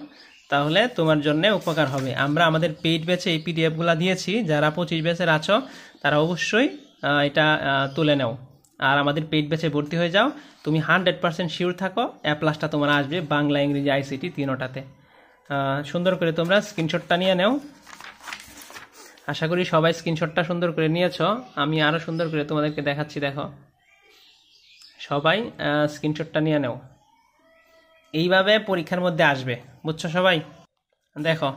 [SPEAKER 1] তাহলে তোমার জন্য উপকার হবে। আমরা আমাদের পেইড ব্যাচে এই পিডিএফগুলো দিয়েছি, যারা 25 ব্যাচের আছো তারা অবশ্যই এটা তুলে নাও আর আমাদের পেইড ব্যাচে ভর্তি হয়ে যাও। তুমি 100% শিওর থাকো A+ তোমার আসবে, বাংলা ইংরেজি ICT তিনোটাতে। সুন্দর করে তোমরা স্ক্রিনশটটা নিয়ে নাও। আশা করি সবাই স্ক্রিনশটটা সুন্দর করে নিয়েছো। আমি আরও সুন্দর করে তোমাদেরকে দেখাচ্ছি। দেখো সবাই স্ক্রিনশটটা নিয়ে নাও, এইভাবে পরীক্ষার মধ্যে আসবে, বুঝছো সবাই? দেখো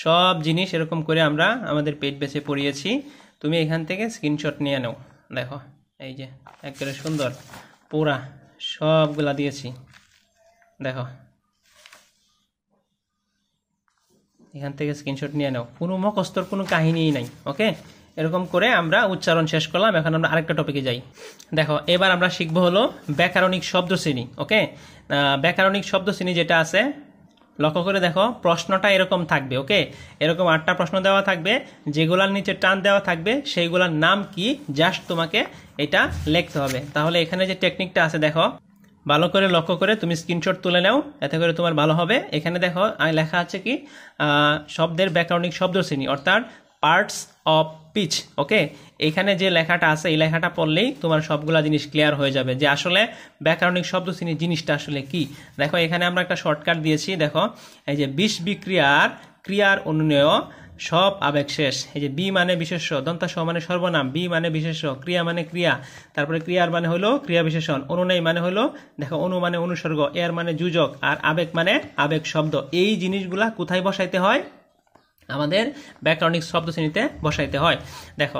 [SPEAKER 1] সব জিনিস এরকম করে আমরা আমাদের পেইড ব্যাচে পড়িয়েছি, তুমি এখান থেকে স্ক্রিনশট নিয়ে নাও। দেখো এই যে একেবারে সুন্দর পুরা সবগুলা দিয়েছি। দেখো এখান থেকে স্ক্রিনশট নিয়ে নাও, কোনো মুখস্থর কোনো কাহিনীই নাই। ওকে, এরকম করে আমরা উচ্চারণ শেষ করলাম। এখন আমরা আরেকটা টপিকে যাই। দেখো এবার আমরা শিখবো হলো ব্যাকরণিক শব্দ শ্রেণী। ওকে, ব্যাকরণিক শব্দ শ্রেণী যেটা আছে, লক্ষ্য করে দেখো প্রশ্নটা এরকম থাকবে। ওকে, এরকম 8টা প্রশ্ন দেওয়া থাকবে, যেগুলার নিচে টান দেওয়া থাকবে সেইগুলার নাম কি জাস্ট তোমাকে এটা লিখতে হবে। তাহলে এখানে যে টেকনিকটা আছে দেখো, ভালো করে লক্ষ্য করে তুমি স্ক্রিনশট তুলে নাও, এতে করে তোমার ভালো হবে। এখানে দেখো লেখা আছে কি শব্দের ব্যাকরণিক শব্দ শ্রেণী, অর্থাৎ পার্টস অফ পিচ। ওকে, এখানে যে লেখাটা আছে এই লেখাটা পড়লেই তোমার সবগুলা জিনিস ক্লিয়ার হয়ে যাবে যে আসলে ব্যাকরণিক শব্দ শ্রেণী জিনিসটা আসলে কি। দেখো এখানে আমরা একটা শর্টকাট দিয়েছি। দেখো এই যে বিষ বিক্রিয়ার ক্রিয়ার অনুনয় সব আবেগ শেষ। এই যে বি মানে বিশেষ্য, দন্তাস মানে সর্বনাম, বি মানে বিশেষ্য, ক্রিয়া মানে ক্রিয়া, তারপরে ক্রিয়ার মানে হলো ক্রিয়া বিশেষণ, অনুনয় মানে হলো দেখো অনু মানে অনুসর্গ, এর মানে যুজক, আর আবেগ মানে আবেগ শব্দ। এই জিনিসগুলা কোথায় বসাইতে হয়? আমাদের ব্যাকরণিক শব্দ শ্রেণীতে বসাইতে হয়। দেখো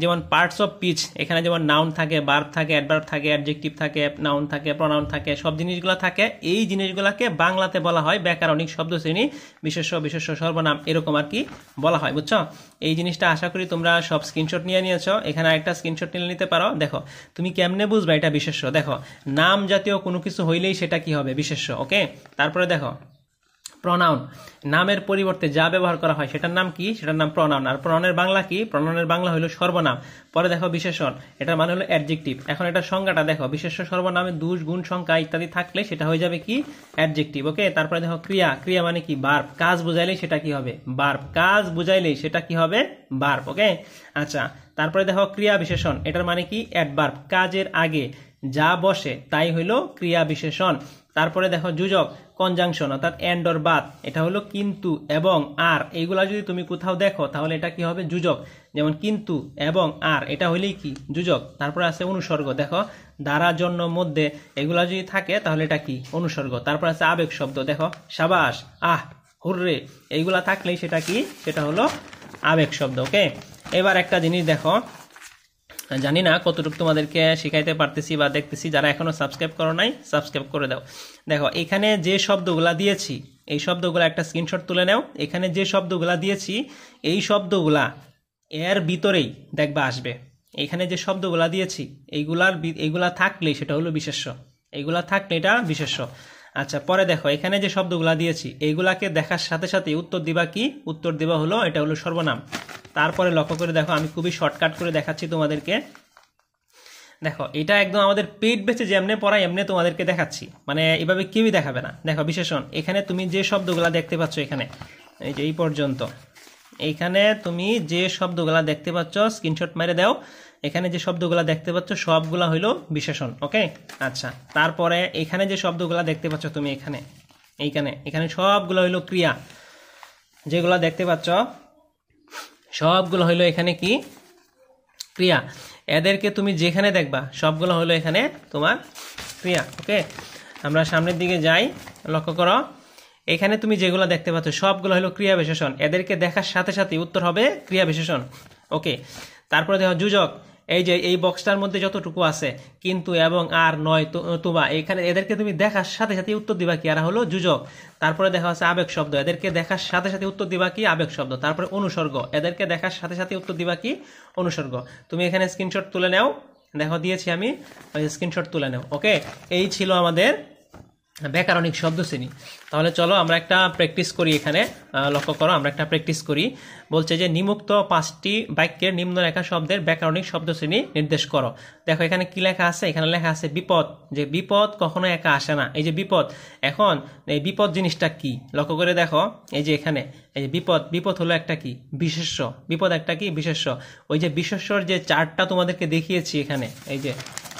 [SPEAKER 1] যেমন পার্টস অফ পিচ, এখানে যেমন নাউন থাকে, ভার্ব থাকে, অ্যাডভার্ব থাকে, অ্যাডজেক্টিভ থাকে, নাউন থাকে, প্রনাউন থাকে, সব জিনিসগুলো থাকে। এই জিনিসগুলোকে বাংলাতে বলা হয় ব্যাকরণিক শব্দ শ্রেণী, বিশেষ্য বিশেষ্য সর্বনাম এরকম আর কি বলা হয়, বুঝছো? এই জিনিসটা আশা করি তোমরা সব স্ক্রিনশট নিয়ে নিয়েছো। এখানে একটা স্ক্রিনশট নিয়ে নিতে পারো। দেখো তুমি কেমনে বুঝবা এটা বিশেষ্য? দেখো নাম জাতীয় কোনো কিছু হইলেই সেটা কি হবে? বিশেষ্য। ওকে, তারপরে দেখো প্রনাউন, নামের পরিবর্তে যা ব্যবহার করা হয় সেটার নাম কি? সেটার নাম প্রনাউন। আর প্রনাউনের বাংলা কি? প্রনাউনের বাংলা হলো সর্বনাম। পরে দেখো বিশেষণ, এটার মানে হলো অ্যাডজেক্টিভ। এখন এটার সংজ্ঞাটা দেখো, বিশেষ্য সর্বনামে দুষ গুণ সংখ্যা ইত্যাদি থাকলে সেটা হয়ে যাবে কি? অ্যাডজেক্টিভ। ওকে, তারপরে দেখো ক্রিয়া, ক্রিয়া মানে কি? ভার্ব। কাজ বুঝাইলেই সেটা কি হবে? ভার্ব। কাজ বুঝাইলেই সেটা কি হবে? ভার্ব। ওকে, আচ্ছা তারপরে দেখো ক্রিয়া বিশেষণ, এটার মানে কি? অ্যাডভার্ব। কাজের আগে যা বসে তাই হইলো ক্রিয়া বিশেষণ। তারপরে দেখো যুজক, কনজাংশন অর্থাৎ এন্ড অর বাদ, এটা হলো কিন্তু এবং আর। এইগুলা যদি তুমি কোথাও দেখো তাহলে এটা কি হবে? যুজক। যেমন কিন্তু এবং আর, এটা হইলেই কি? যুজক। তারপরে আছে অনুসর্গ, দেখো দ্বারা জন্য মধ্যে, এগুলা যদি থাকে তাহলে এটা কি? অনুসর্গ। তারপর আছে আবেগ শব্দ, দেখো সাবাস, আহ, হুররে, এইগুলা থাকলেই সেটা কি? সেটা হলো আবেগ শব্দ। ওকে, এবার একটা জিনিস দেখো, জানি না কতটুকু তোমাদেরকে শিখাইতে পারতেছি বা দেখতেছি, যারা এখনো সাবস্ক্রাইব করো নাই সাবস্ক্রাইব করে দাও। দেখো এখানে যে শব্দগুলা দিয়েছি এই শব্দগুলা একটা স্ক্রিনশট তুলে নাও। এখানে যে শব্দগুলা দিয়েছি এই শব্দগুলা এর ভিতরেই দেখবা আসবে। এখানে যে শব্দগুলা দিয়েছি এইগুলা থাকলে সেটা হলো বিশেষ্য, এইগুলা থাকলে এটা বিশেষ্য। আচ্ছা পরে দেখো এখানে যে শব্দগুলা দিয়েছি এইগুলাকে দেখার সাথে সাথে উত্তর দিবা কি? উত্তর দিবা হলো এটা হলো সর্বনাম। তারপরে লক্ষ্য করে দেখো, আমি খুবই শর্টকাট করে দেখাচ্ছি তোমাদেরকে। দেখো এটা একদম আমাদের পেইড ব্যাচে যেমনে পড়াই এমনি তোমাদেরকে দেখাচ্ছি, মানে এইভাবে কেউই দেখাবে না। দেখো বিশেষণ, এখানে তুমি যে শব্দগুলা দেখতে পাচ্ছ, এখানে এই যে এই পর্যন্ত, এইখানে তুমি যে শব্দগুলা দেখতে পাচ্ছ স্ক্রিনশট মেরে দাও। এখানে যে শব্দগুলা দেখতে পাচ্ছ সবগুলা হইলো বিশেষণ। ওকে, আচ্ছা তারপরে এখানে যে শব্দগুলা দেখতে পাচ্ছ তুমি এখানে সবগুলো হইলো ক্রিয়া, যেগুলা দেখতে পাচ্ছ সবগুলো হইলো এখানে কি? ক্রিয়া। এদেরকে তুমি যেখানে দেখবা সবগুলো হলো এখানে তোমার ক্রিয়া। ওকে, আমরা সামনের দিকে যাই, লক্ষ্য করো এখানে তুমি যেগুলো দেখতে পাচ্ছ সবগুলো হলো ক্রিয়া বিশেষণ, এদেরকে দেখার সাথে সাথে উত্তর হবে ক্রিয়া বিশেষণ। ওকে, তারপরে দেখো যুজক, এই যে এই বক্সটার মধ্যে যতটুকু আছে কিন্তু এবং আর নয় তোবা, এখানে এদেরকে তুমি দেখার সাথে সাথে উত্তর দিবা কি, এরা হলো যোজক। তারপরে দেখা আছে আবেগ শব্দ, এদেরকে দেখার সাথে সাথে উত্তর দিবা কি, আবেগ শব্দ। তারপরে অনুসর্গ, এদেরকে দেখার সাথে সাথে উত্তর দিবা কি, অনুসর্গ। তুমি এখানে স্ক্রিনশট তুলে নাও, দেখো দিয়েছি আমি, স্ক্রিনশট তুলে নাও। ওকে, এই ছিল আমাদের ব্যাকরণিক শব্দ শ্রেণী। তাহলে চলো আমরা একটা প্র্যাকটিস করি। এখানে লক্ষ্য করো, আমরা একটা প্র্যাকটিস করি। বলছে যে নিম্নোক্ত 5টি বাক্যের নিম্নরেখা শব্দের ব্যাকরণিক শব্দ শ্রেণী নির্দেশ করো। দেখো এখানে কি লেখা আছে, এখানে লেখা আছে বিপদ, যে বিপদ কখনো একা আসে না। এই যে বিপদ, এখন এই বিপদ জিনিসটা কি লক্ষ্য করে দেখো, এই যে এখানে এই যে বিপদ, বিপদ হলো একটা কি, বিশেষ্য। বিপদ একটা কি, বিশেষ্য। ওই যে বিশেষ্যর যে চার্টটা তোমাদেরকে দেখিয়েছি এখানে, এই যে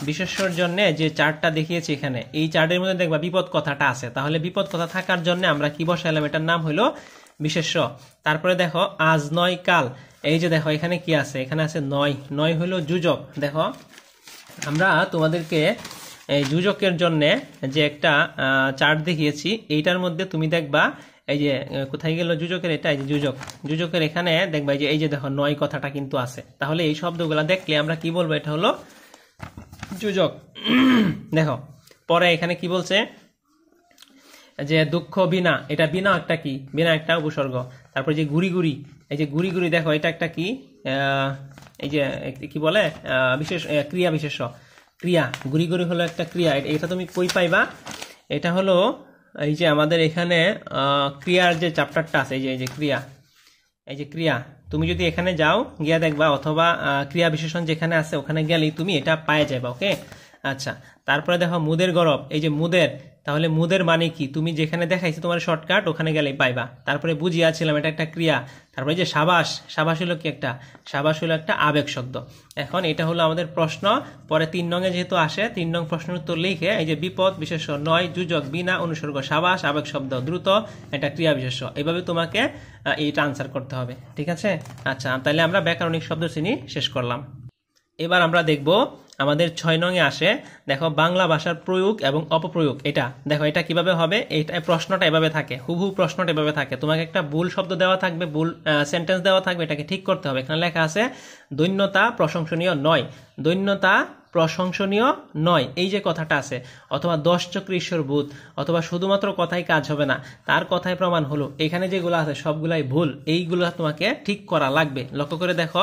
[SPEAKER 1] বিশেষ্যর জন্য যে চার্টটা দেখিয়েছি এখানে, এই চার্টের মধ্যে দেখবা বিপদ কথাটা আছে। তাহলে বিপদ কথা থাকার জন্য আমরা কি বসাইলাম, এটার নাম হলো বিশেষ্য। তারপরে দেখো আজ নয় কাল, এই যে দেখো এখানে কি আছে, এখানে আছে নয়, নয় হলো যোজক। দেখো আমরা তোমাদেরকে এই যোজকের জন্য যে একটা চার্ট দেখিয়েছি, এইটার মধ্যে তুমি দেখবা এই যে কোথায় গেল যোজকের, এটা এই যে যোজক, যোজকের এখানে দেখবা এই যে দেখো নয় কথাটা কিন্তু আছে। তাহলে এই শব্দগুলা দেখলে আমরা কি বলবো, এটা হলো যোজক। দেখো পরে এখানে কি বলছে যে দুঃখ বিনা, এটা বিনা একটা কি, বিনা একটা উপসর্গ। তারপর যে গুড়ি গুড়ি, এই যে গুড়ি গুড়ি দেখো এটা একটা কি, এই যে কি বলে বিশেষ ক্রিয়া বিশেষ্য, ক্রিয়া। গুড়ি গুড়ি হলো একটা ক্রিয়া। এটা তুমি কই পাইবা, এটা হলো এই যে আমাদের এখানে ক্রিয়ার যে চ্যাপ্টারটা আছে, এই যে ক্রিয়া, এই যে ক্রিয়া। তুমি যদি এখানে যাও গিয়া দেখবা, অথবা ক্রিয়া বিশেষণ যেখানে আছে ওখানে গেলেই তুমি এটা পায়ে যাবে। ওকে, আচ্ছা। তারপরে দেখো মুদের গরব, এই যে মুদের, তাহলে মুদের মানে কি, তুমি যেখানে দেখাইছি তোমার শর্টকাট ওখানে গেলেই পাইবা। তারপরে বুঝিয়াছিলাম, এটা একটা ক্রিয়া। তারপরে যে সাবাস, সাবাস হলো কি একটা, সাবাস হলো একটা আবেগ শব্দ। এখন এটা হলো আমাদের প্রশ্ন। পরে 3 নঙে যেহেতু আসে, 3 নং প্রশ্নের উত্তর লিখে এই যে বিপদ বিশেষ্য, নয় যোজক, বিনা অনুসর্গ, সাবাস আবেগ শব্দ, দ্রুত এটা ক্রিয়া বিশেষ্য। এইভাবে তোমাকে এইটা আনসার করতে হবে, ঠিক আছে? আচ্ছা, তাহলে আমরা ব্যাকরণিক শব্দ শ্রেণী শেষ করলাম। এবার আমরা দেখব আমাদের 6 নঙে আসে, দেখো বাংলা ভাষার প্রয়োগ এবং অপপ্রয়োগ। এটা দেখো এটা কিভাবে হবে, এইটা প্রশ্নটা এভাবে থাকে, হুবহু প্রশ্নটা এভাবে থাকে। তোমাকে একটা ভুল শব্দ দেওয়া থাকবে, ভুল সেন্টেন্স দেওয়া থাকবে, এটাকে ঠিক করতে হবে। এখানে লেখা আছে দৈন্যতা প্রশংসনীয় নয়, দৈন্যতা প্রশংসনীয় নয়, এই যে কথাটা আছে, অথবা 10 চক্র ঈশ্বর ভূত, অথবা শুধুমাত্র কথাই কাজ হবে না, তার কথাই প্রমাণ হলো, এখানে যেগুলো আছে সবগুলাই ভুল, এইগুলো তোমাকে ঠিক করা লাগবে। লক্ষ্য করে দেখো,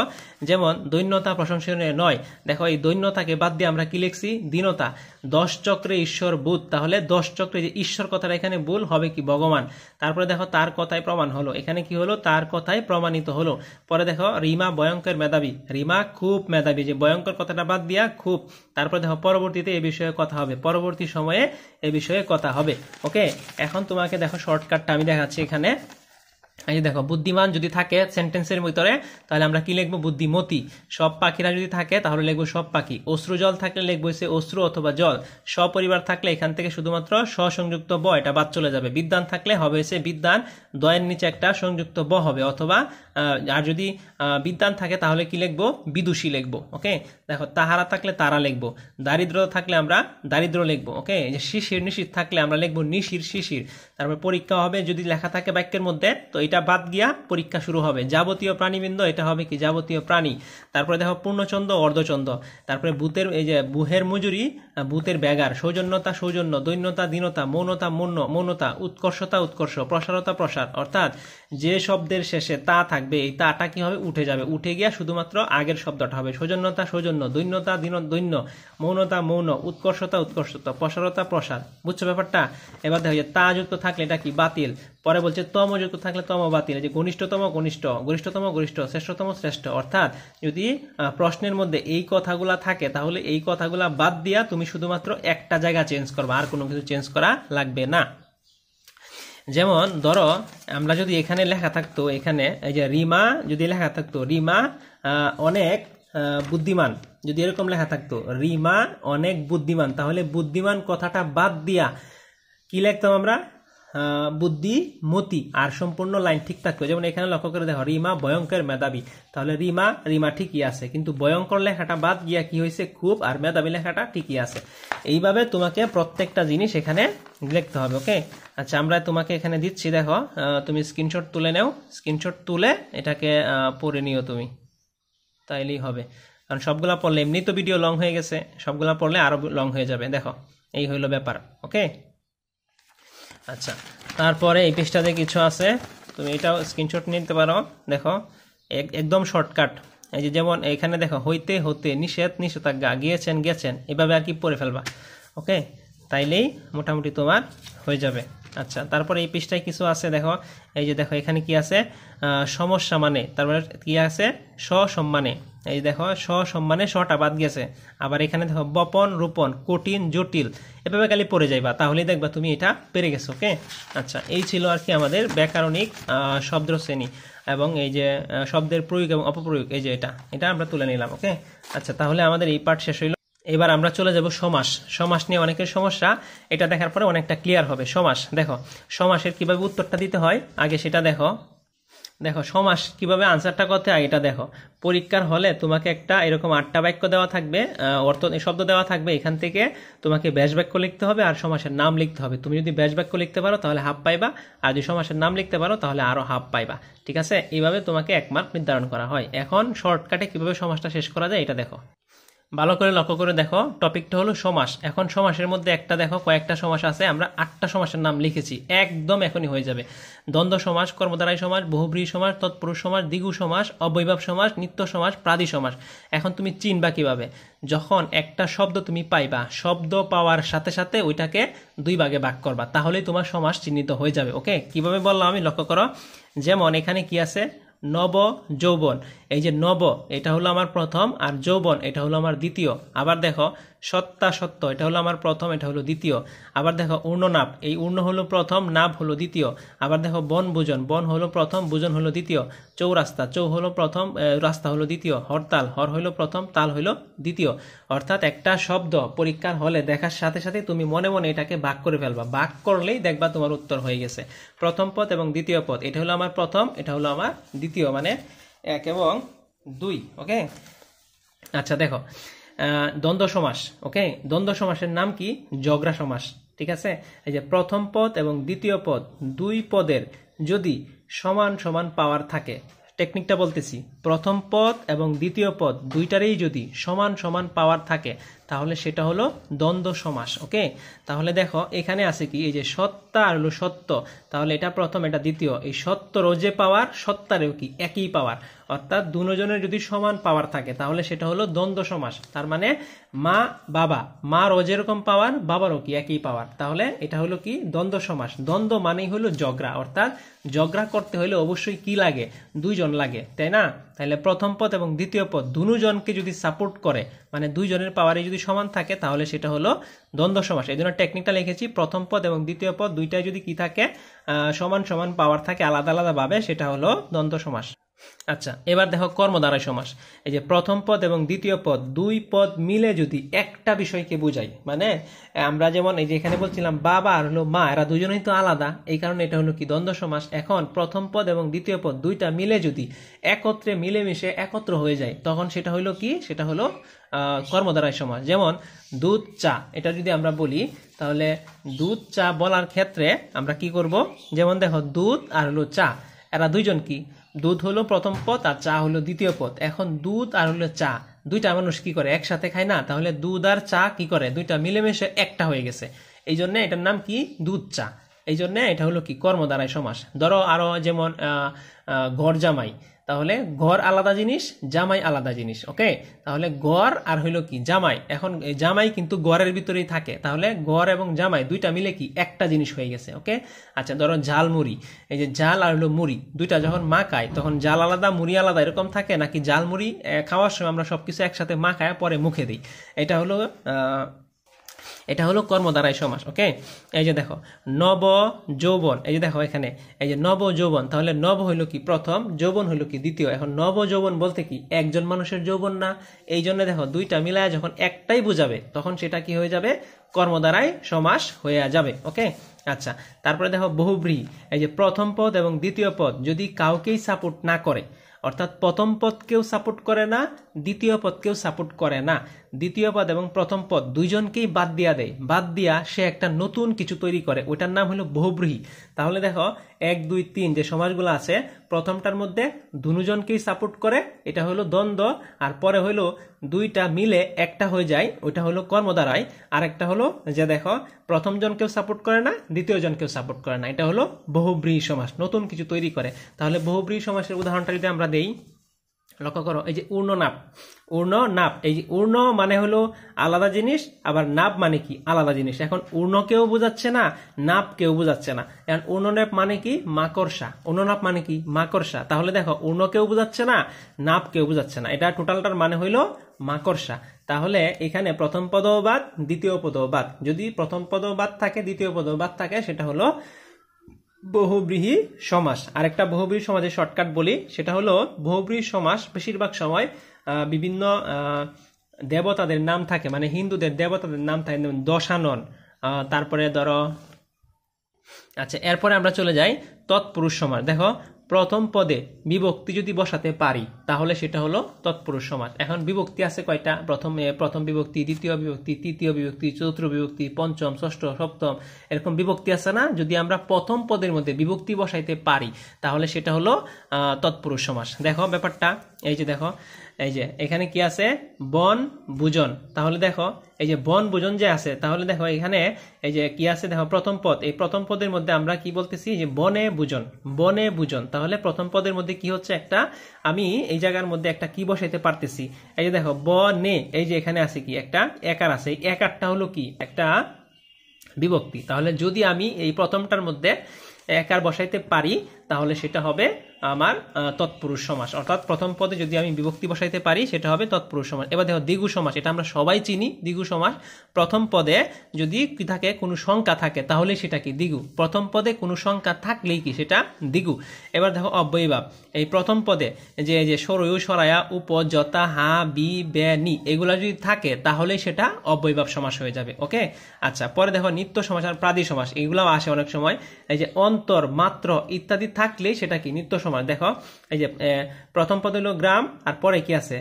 [SPEAKER 1] যেমন দৈন্যতা প্রশংসনীয় নয়, দেখো এই দৈন্যতাকে বাদ দিয়ে আমরা কি লিখছি, দীনতা। 10 চক্রে ঈশ্বর ভূত, তাহলে 10 চক্রে যে ঈশ্বর কথাটা এখানে ভুল হবে কি, ভগবান। তারপরে দেখো তার কথাই প্রমাণ হলো, এখানে কি হলো, তার কথাই প্রমাণিত হলো। পরে দেখো রিমা ভয়ঙ্কর মেধাবী, রিমা খুব মেধাবী, যে ভয়ঙ্কর কথাটা বাদ দিয়া খুব। তারপরে দেখো পরবর্তীতে এই বিষয়ে কথা হবে, পরবর্তী সময়ে এই বিষয়ে কথা হবে। ওকে, এখন তোমাকে দেখো শর্টকাটটা আমি দেখাচ্ছি এখানে। এই যে দেখো বুদ্ধিমান যদি থাকে সেন্টেন্সের ভিতরে, তাহলে আমরা কি লিখবো, বুদ্ধিমতী। সব পাখিরা যদি থাকে তাহলে লিখবো সব পাখি। অশ্রু জল থাকলে লিখবো সে অশ্রু অথবা জল। সপরিবার থাকলে এখান থেকে শুধুমাত্র সংযুক্ত ব, এটা বাদ চলে যাবে। বিদ্যান থাকলে হবে সে বিদ্যান, দয়ের নিচে একটা সংযুক্ত ব হবে, অথবা আর যদি বিদ্যান থাকে তাহলে কি লিখবো, বিদুষী লিখবো। ওকে, দেখো তাহারা থাকলে তারা লিখবো। দারিদ্র থাকলে আমরা দারিদ্র লিখবো। ওকে, যে শিশির নিশির থাকলে আমরা লিখবো নিশির শিশির। তারপর পরীক্ষা হবে যদি লেখা থাকে বাক্যের মধ্যে, তো এটা বাদ গিয়া পরীক্ষা শুরু হবে। যাবতীয় প্রাণীবৃন্দ, এটা হবে কি, যাবতীয় প্রাণী। তারপরে দেখো পূর্ণচন্দ্র অর্ধচন্দ্র। তারপরে ভূতের এই যে বুহের মজুরি, ভূতের ব্যাগার। সৌজন্যতা সৌজন্য, দৈন্যতা দীনতা, মৌনতা মৌন্য, মৌনতা উৎকর্ষতা উৎকর্ষ, প্রসারতা প্রসার। অর্থাৎ যে শব্দের শেষে তা থাকবে, এই তাটা কি হবে, উঠে যাবে, উঠে গিয়া শুধুমাত্র আগের শব্দটা হবে। সৌজন্যতা সৌজন্য, দৈন্যতা দৈন্য, মৌনতা মৌন, উৎকর্ষতা উৎকর্ষতা, প্রসারতা প্রসার। বুঝছো ব্যাপারটা? এবার দেখো যে তা যুক্ত থাকলে এটা কি, বাতিল। পরে বলছে তম যুক্ত থাকলে তম বাতিল। যে ঘনিষ্ঠতম ঘনিষ্ঠ, গরিষ্ঠতম গরিষ্ঠ, শ্রেষ্ঠতম শ্রেষ্ঠ। অর্থাৎ যদি প্রশ্নের মধ্যে এই কথাগুলা থাকে তাহলে এই কথাগুলা বাদ দিয়া তুমি শুধুমাত্র একটা জায়গা চেঞ্জ করবা, আর কোনো কিছু চেঞ্জ করা লাগবে না। যেমন ধরো আমরা যদি এখানে লেখা থাকতো, এখানে এই যে রিমা যদি লেখা থাকতো, রিমা অনেক বুদ্ধিমান, যদি এরকম লেখা থাকতো রিমা অনেক বুদ্ধিমান, তাহলে বুদ্ধিমান কথাটা বাদ দিয়া কি লিখতাম আমরা, বুদ্ধিমতী, আর সম্পূর্ণ লাইন ঠিক থাকতো। যেমন এখানে লক্ষ্য করে দেখো রিমা ভয়ঙ্কর মেধাবী, তাহলে রিমা ঠিকই আছে, কিন্তু ভয়ঙ্কর লেখাটা বাদ গিয়া কি হয়েছে, খুব, আর মেধাবী লেখাটা ঠিকই আছে। এইভাবে তোমাকে প্রত্যেকটা জিনিস এখানে লিখতে হবে। ওকে, আচ্ছা আমরা তোমাকে এখানে দিচ্ছি, দেখো তুমি স্ক্রিনশট তুলে নাও, স্ক্রিনশট তুলে এটাকে পড়ে নিও তুমি, তাইলেই হবে। কারণ সবগুলা পড়লে এমনি তো ভিডিও লং হয়ে গেছে, সবগুলা পড়লে আরো লং হয়ে যাবে। দেখো এই হইলো ব্যাপার। ওকে, আচ্ছা তারপরে এই পেজটাতে কিছু আছে, তুমি এটাও স্ক্রিনশট নিতে পারো। দেখো একদম শর্টকাট, এই যে যেমন এখানে দেখো হইতে হতে নিষেধ নিষেধাজ্ঞা গিয়েছেন গেছেন, এভাবে আর কি পড়ে ফেলবা। ওকে, তাইলেই মোটামুটি তোমার হয়ে যাবে। আচ্ছা তারপরে এই পৃষ্ঠায় কিছু আছে, দেখো এই যে দেখো এখানে কি আছে, সমস্যা মানে, তারপরে কি আছে সসম্মানে, এই দেখো সসম্মানে শটা বাদ গেছে। আবার এখানে দেখো বপন রোপণ কঠিন জটিল, এভাবে খালি পড়ে যাইবা, তাহলেই দেখবা তুমি এটা পেরে গেছো। ওকে, আচ্ছা এই ছিল আর কি আমাদের ব্যাকরণিক শব্দ শ্রেণী এবং এই যে শব্দের প্রয়োগ এবং অপপ্রয়োগ, এই যে এটা আমরা তুলে নিলাম। ওকে, আচ্ছা তাহলে আমাদের এই পার্ট শেষ হইল। এবার আমরা চলে যাব সমাস। সমাস নিয়ে অনেকের সমস্যা, এটা দেখার পরে অনেকটা ক্লিয়ার হবে। সমাস, দেখো সমাসের কিভাবে উত্তরটা দিতে হয় আগে সেটা দেখো। দেখো সমাস কিভাবে আনসারটা করতে হয় এটা দেখো। পরীক্ষার হলে তোমাকে একটা এরকম 8টা বাক্য দেওয়া থাকবে, অর্থ শব্দ দেওয়া থাকবে, এখান থেকে তোমাকে ব্যাস বাক্য লিখতে হবে আর সমাসের নাম লিখতে হবে। তুমি যদি ব্যাস বাক্য লিখতে পারো তাহলে হাফ পাইবা, আর যদি সমাসের নাম লিখতে পারো তাহলে আরো হাফ পাইবা। ঠিক আছে, এইভাবে তোমাকে 1 মার্ক নির্ধারণ করা হয়। এখন শর্টকাটে কিভাবে সমাসটা শেষ করা যায় এটা দেখো, ভালো করে লক্ষ্য করে দেখো। টপিকটা হলো সমাস। এখন সমাসের মধ্যে একটা দেখো কয়েকটা সমাস আছে, আমরা 8টা সমাসের নাম লিখেছি, একদম এখনই হয়ে যাবে। দ্বন্দ্ব সমাস, কর্মধারয় সমাস, বহুব্রীহি সমাস, তৎপুরুষ সমাস, দ্বিগু সমাস, অব্যয়ভাব সমাস, নিত্য সমাস, প্রাদি সমাস। এখন তুমি চিনবা কিভাবে, যখন একটা শব্দ তুমি পাইবা, শব্দ পাওয়ার সাথে সাথে ওইটাকে 2 ভাগে ভাগ করবা, তাহলেই তোমার সমাস চিহ্নিত হয়ে যাবে। ওকে, কিভাবে বললাম আমি, লক্ষ্য করো। যেমন এখানে কি আছে, নব যৌবন, এই যে নব এটা হলো আমার প্রথম, আর যৌবন এটা হলো আমার দ্বিতীয়। আবার দেখো সত্তা সত্য, এটা হলো আমার প্রথম, এটা হলো দ্বিতীয়। আবার দেখো উর্ণনাভ, এই উর্ণ হলো প্রথম, নাভ হলো দ্বিতীয়। আবার দেখো বনভোজন, বন হলো প্রথম, ভোজন হলো দ্বিতীয়। চৌরাস্তা, চৌ হলো প্রথম, রাস্তা হলো দ্বিতীয়। হরতাল, হর হলো প্রথম, তাল হলো দ্বিতীয়। অর্থাৎ একটা শব্দ পরীক্ষার হলে দেখার সাথে সাথে তুমি মনে মনে এটাকে ভাগ করে ফেলবা, ভাগ করলেই দেখবা তোমার উত্তর হয়ে গেছে। প্রথম পদ এবং দ্বিতীয় পদ, এটা হলো আমার প্রথম, এটা হলো আমার দ্বিতীয়, মানে 1 এবং 2। ওকে, আচ্ছা দেখো দ্বন্দ্ব সমাস। ওকে, দ্বন্দ্ব সমাসের নাম কি, জগড়া সমাস। ঠিক আছে, এই যে প্রথম পদ এবং দ্বিতীয় পদ 2 পদের যদি সমান সমান পাওয়ার থাকে, টেকনিকটা বলতেছি, প্রথম পদ এবং দ্বিতীয় পদ দুইটারই যদি সমান সমান পাওয়ার থাকে তাহলে সেটা হলো দ্বন্দ্ব সমাস। ওকে, তাহলে দেখো এখানে আছে কি, এই যে সত্তা আর হলো সত্য, তাহলে এটা প্রথম এটা দ্বিতীয়, এই সত্যরও যে পাওয়ার সত্তারেও কি একই পাওয়ার, অর্থাৎ দুজনের যদি সমান পাওয়ার থাকে তাহলে সেটা হলো দ্বন্দ্ব সমাস। তার মানে মা বাবা, মারও যেরকম পাওয়ার বাবারও কি একই পাওয়ার, তাহলে এটা হলো কি দ্বন্দ্ব সমাস। দ্বন্দ্ব মানেই হলো ঝগড়া, অর্থাৎ ঝগড়া করতে হলে অবশ্যই কি লাগে, 2 জন লাগে, তাই না? তাহলে প্রথম পদ এবং দ্বিতীয় পদ দুজনকে যদি সাপোর্ট করে, মানে 2 জনের পাওয়ারে যদি সমান থাকে তাহলে সেটা হলো দ্বন্দ্ব সমাস। এই জন্য টেকনিকটা লিখেছি, প্রথম পদ এবং দ্বিতীয় পদ দুইটাই যদি কি থাকে, সমান সমান পাওয়ার থাকে আলাদা আলাদা ভাবে, সেটা হলো দ্বন্দ্ব সমাস। আচ্ছা এবার দেখো কর্মধারয় সমাস। এই যে প্রথম পদ এবং দ্বিতীয় পদ 2 পদ মিলে যদি একটা বিষয়কে বোঝায়, মানে আমরা যেমন এই যে এখানে বলছিলাম বাবা আর হলো মা, এরা দুজনেই তো আলাদা, এই কারণে এটা হলো কি দ্বন্দ্ব সমাস। এখন প্রথম পদ এবং দ্বিতীয় পদ দুইটা মিলে যদি একত্রে মিলেমিশে একত্র হয়ে যায় তখন সেটা হলো কি, সেটা হলো কর্মধারয় সমাস। যেমন দুধ চা, এটা যদি আমরা বলি তাহলে দুধ চা বলার ক্ষেত্রে আমরা কি করব, যেমন দেখো দুধ আর হলো চা, এরা দুইজন কি, দুধ হলো প্রথম পদ আর চা হলো দ্বিতীয় পদ। এখন দুধ আর হলো চা দুইটা মানুষ কি করে, একসাথে খায় না, তাহলে দুধ আর চা কি করে, দুইটা মিলেমিশে একটা হয়ে গেছে, এই জন্য এটার নাম কি দুধ চা। এই জন্য এটা হলো কি কর্মধারয় সমাস। ধরো আরো যেমন ঘর জামাই, তাহলে ঘর আলাদা জিনিস, জামাই আলাদা জিনিস। ওকে, তাহলে ঘর আর হইলো কি জামাই, এখন জামাই কিন্তু ঘরের ভিতরেই থাকে, তাহলে ঘর এবং জামাই দুইটা মিলে কি একটা জিনিস হয়ে গেছে। ওকে, আচ্ছা ধরো ঝাল মুড়ি, এই যে ঝাল আর হলো মুড়ি দুইটা যখন মাখায় তখন জাল আলাদা মুড়ি আলাদা এরকম থাকে, নাকি জাল মুড়ি খাওয়ার সময় আমরা সবকিছু একসাথে মাখায় পরে মুখে দিই, এটা হলো কর্মধারয় সমাস। ওকে, এই যে দেখো নব যৌবন, এই যে দেখো এখানে এই যে নব যৌবন, তাহলে নব হইলো কি প্রথম, যৌবন হইলো কি দ্বিতীয়। এখন নব যৌবন বলতে কি একজন মানুষের যৌবন না, এই জন্য দেখো দুইটা মিলায় যখন একটাই বোঝাবে তখন সেটা কি হয়ে যাবে, কর্মধারয় সমাস হয়ে যাবে। ওকে, আচ্ছা তারপরে দেখো বহুব্রীহি, এই যে প্রথম পদ এবং দ্বিতীয় পদ যদি কাউকেই সাপোর্ট না করে, অর্থাৎ প্রথম পদকেও সাপোর্ট করে না, দ্বিতীয় পদকেও সাপোর্ট করে না, দ্বিতীয় পদ এবং প্রথম পদ দুইজনকেই বাদ দিয়া দেয়, বাদ দিয়া সে একটা নতুন কিছু তৈরি করে, ওইটার নাম হলো বহুব্রীহি। তাহলে দেখো 1 2 3 যে সমাসগুলো আছে, প্রথমটার মধ্যে দুজনকেই সাপোর্ট করে, এটা হলো দ্বন্দ্ব, আর পরে হলো দুইটা মিলে একটা হয়ে যায়, ওইটা হলো কর্মদ্বারায়। আর একটা হলো যে দেখো প্রথম জনকেও সাপোর্ট করে না, দ্বিতীয় জনকেও সাপোর্ট করে না, এটা হলো বহুব্রীহি সমাস, নতুন কিছু তৈরি করে। তাহলে বহুব্রীহি সমাসের উদাহরণটা যদি আমরা দেই, লক্ষ্য করো, এই যে উর্ণনাপ, উর্ণনাপ, এই যে উর্ণ মানে হলো আলাদা জিনিস, আবার নাপ মানে কি আলাদা জিনিস। এখন উর্ণকেও বোঝাচ্ছে না, নাপ কেউ বোঝাচ্ছে না। এখন উর্ণনাপ মানে কি মাকড়সা, উর্ণনাপ মানে কি মাকড়সা। তাহলে দেখো উর্ণকেও বোঝাচ্ছে না, নাপ কেউ বোঝাচ্ছে না, এটা টোটালটার মানে হইলো মাকড়সা। তাহলে এখানে প্রথম পদও বাদ, দ্বিতীয় পদও বাদ। যদি প্রথম পদও বাদ থাকে, দ্বিতীয় পদও বাদ থাকে, সেটা হলো বহুব্রীহি সমাস। আরেকটা বহুব্রীহি সমাজের শর্টকাট বলি, সেটা হলো বহুব্রীহি সমাস বেশিরভাগ সময় বিভিন্ন দেবতাদের নাম থাকে, মানে হিন্দুদের দেবতাদের নাম থাকে, যেমন দশানন, তারপরে ধরো, আচ্ছা এরপরে আমরা চলে যাই তৎপুরুষ সমাস। দেখো প্রথম পদে বিভক্তি যদি বসাতে পারি তাহলে সেটা হলো তৎপুরুষ সমাস। এখন বিভক্তি আছে কয়টা, প্রথম বিভক্তি, দ্বিতীয় বিভক্তি, তৃতীয় বিভক্তি, চতুর্থ বিভক্তি, পঞ্চম, ষষ্ঠ, সপ্তম, এরকম বিভক্তি আছে না। যদি আমরা প্রথম পদের মধ্যে বিভক্তি বসাইতে পারি তাহলে সেটা হলো তৎপুরুষ সমাস। দেখো ব্যাপারটা, এই যে দেখো, এই যে এখানে কি আছে, বন ভোজন। তাহলে দেখো এই যে বন ভোজন যে আছে, তাহলে দেখো এখানে এই যে কি আছে, দেখো প্রথম পদ, এই প্রথম পদের মধ্যে আমরা কি বলতেছি, যে বনে ভোজন, বনে ভোজন। তাহলে প্রথম পদের মধ্যে কি হচ্ছে, একটা আমি এই জায়গার মধ্যে একটা কি বসাইতে পারতেছি, এই যে দেখো বনে, এই যে এখানে আছে কি একটা একার আছে, এই একারটা হলো কি একটা বিভক্তি। তাহলে যদি আমি এই প্রথমটার মধ্যে একার বসাইতে পারি তাহলে সেটা হবে আমার তৎপুরুষ সমাস, অর্থাৎ প্রথম পদে যদি আমি বিভক্তি বসাইতে পারি সেটা হবে তৎপুরুষ সমাস। এবার দেখো দ্বিগু সমাস, এটা আমরা সবাই চিনি, দ্বিগু সমাস। প্রথম পদে যদি কি থাকে, কোনো সংখ্যা থাকে তাহলে সেটা কি দ্বিগু, প্রথম পদে কোনো সংখ্যা থাকলেই কি সেটা দ্বিগু। এবার দেখো অব্যয়ীভাব, এই প্রথম পদে যে সরয়ু, সরায়া, উপ, যতা, হা, বি, বে, নি এগুলা যদি থাকে তাহলে সেটা অব্যয়ীভাব সমাস হয়ে যাবে। ওকে, আচ্ছা পরে দেখো নিত্য সমাস আর প্রাদি সমাস, এগুলাও আসে অনেক সময়। এই যে অন্তর, মাত্র ইত্যাদি থাকলে সেটা কি নিত্য সমাস। দেখো এই যে প্রথম পদ হলো গ্রাম, আর পরে কি আছে,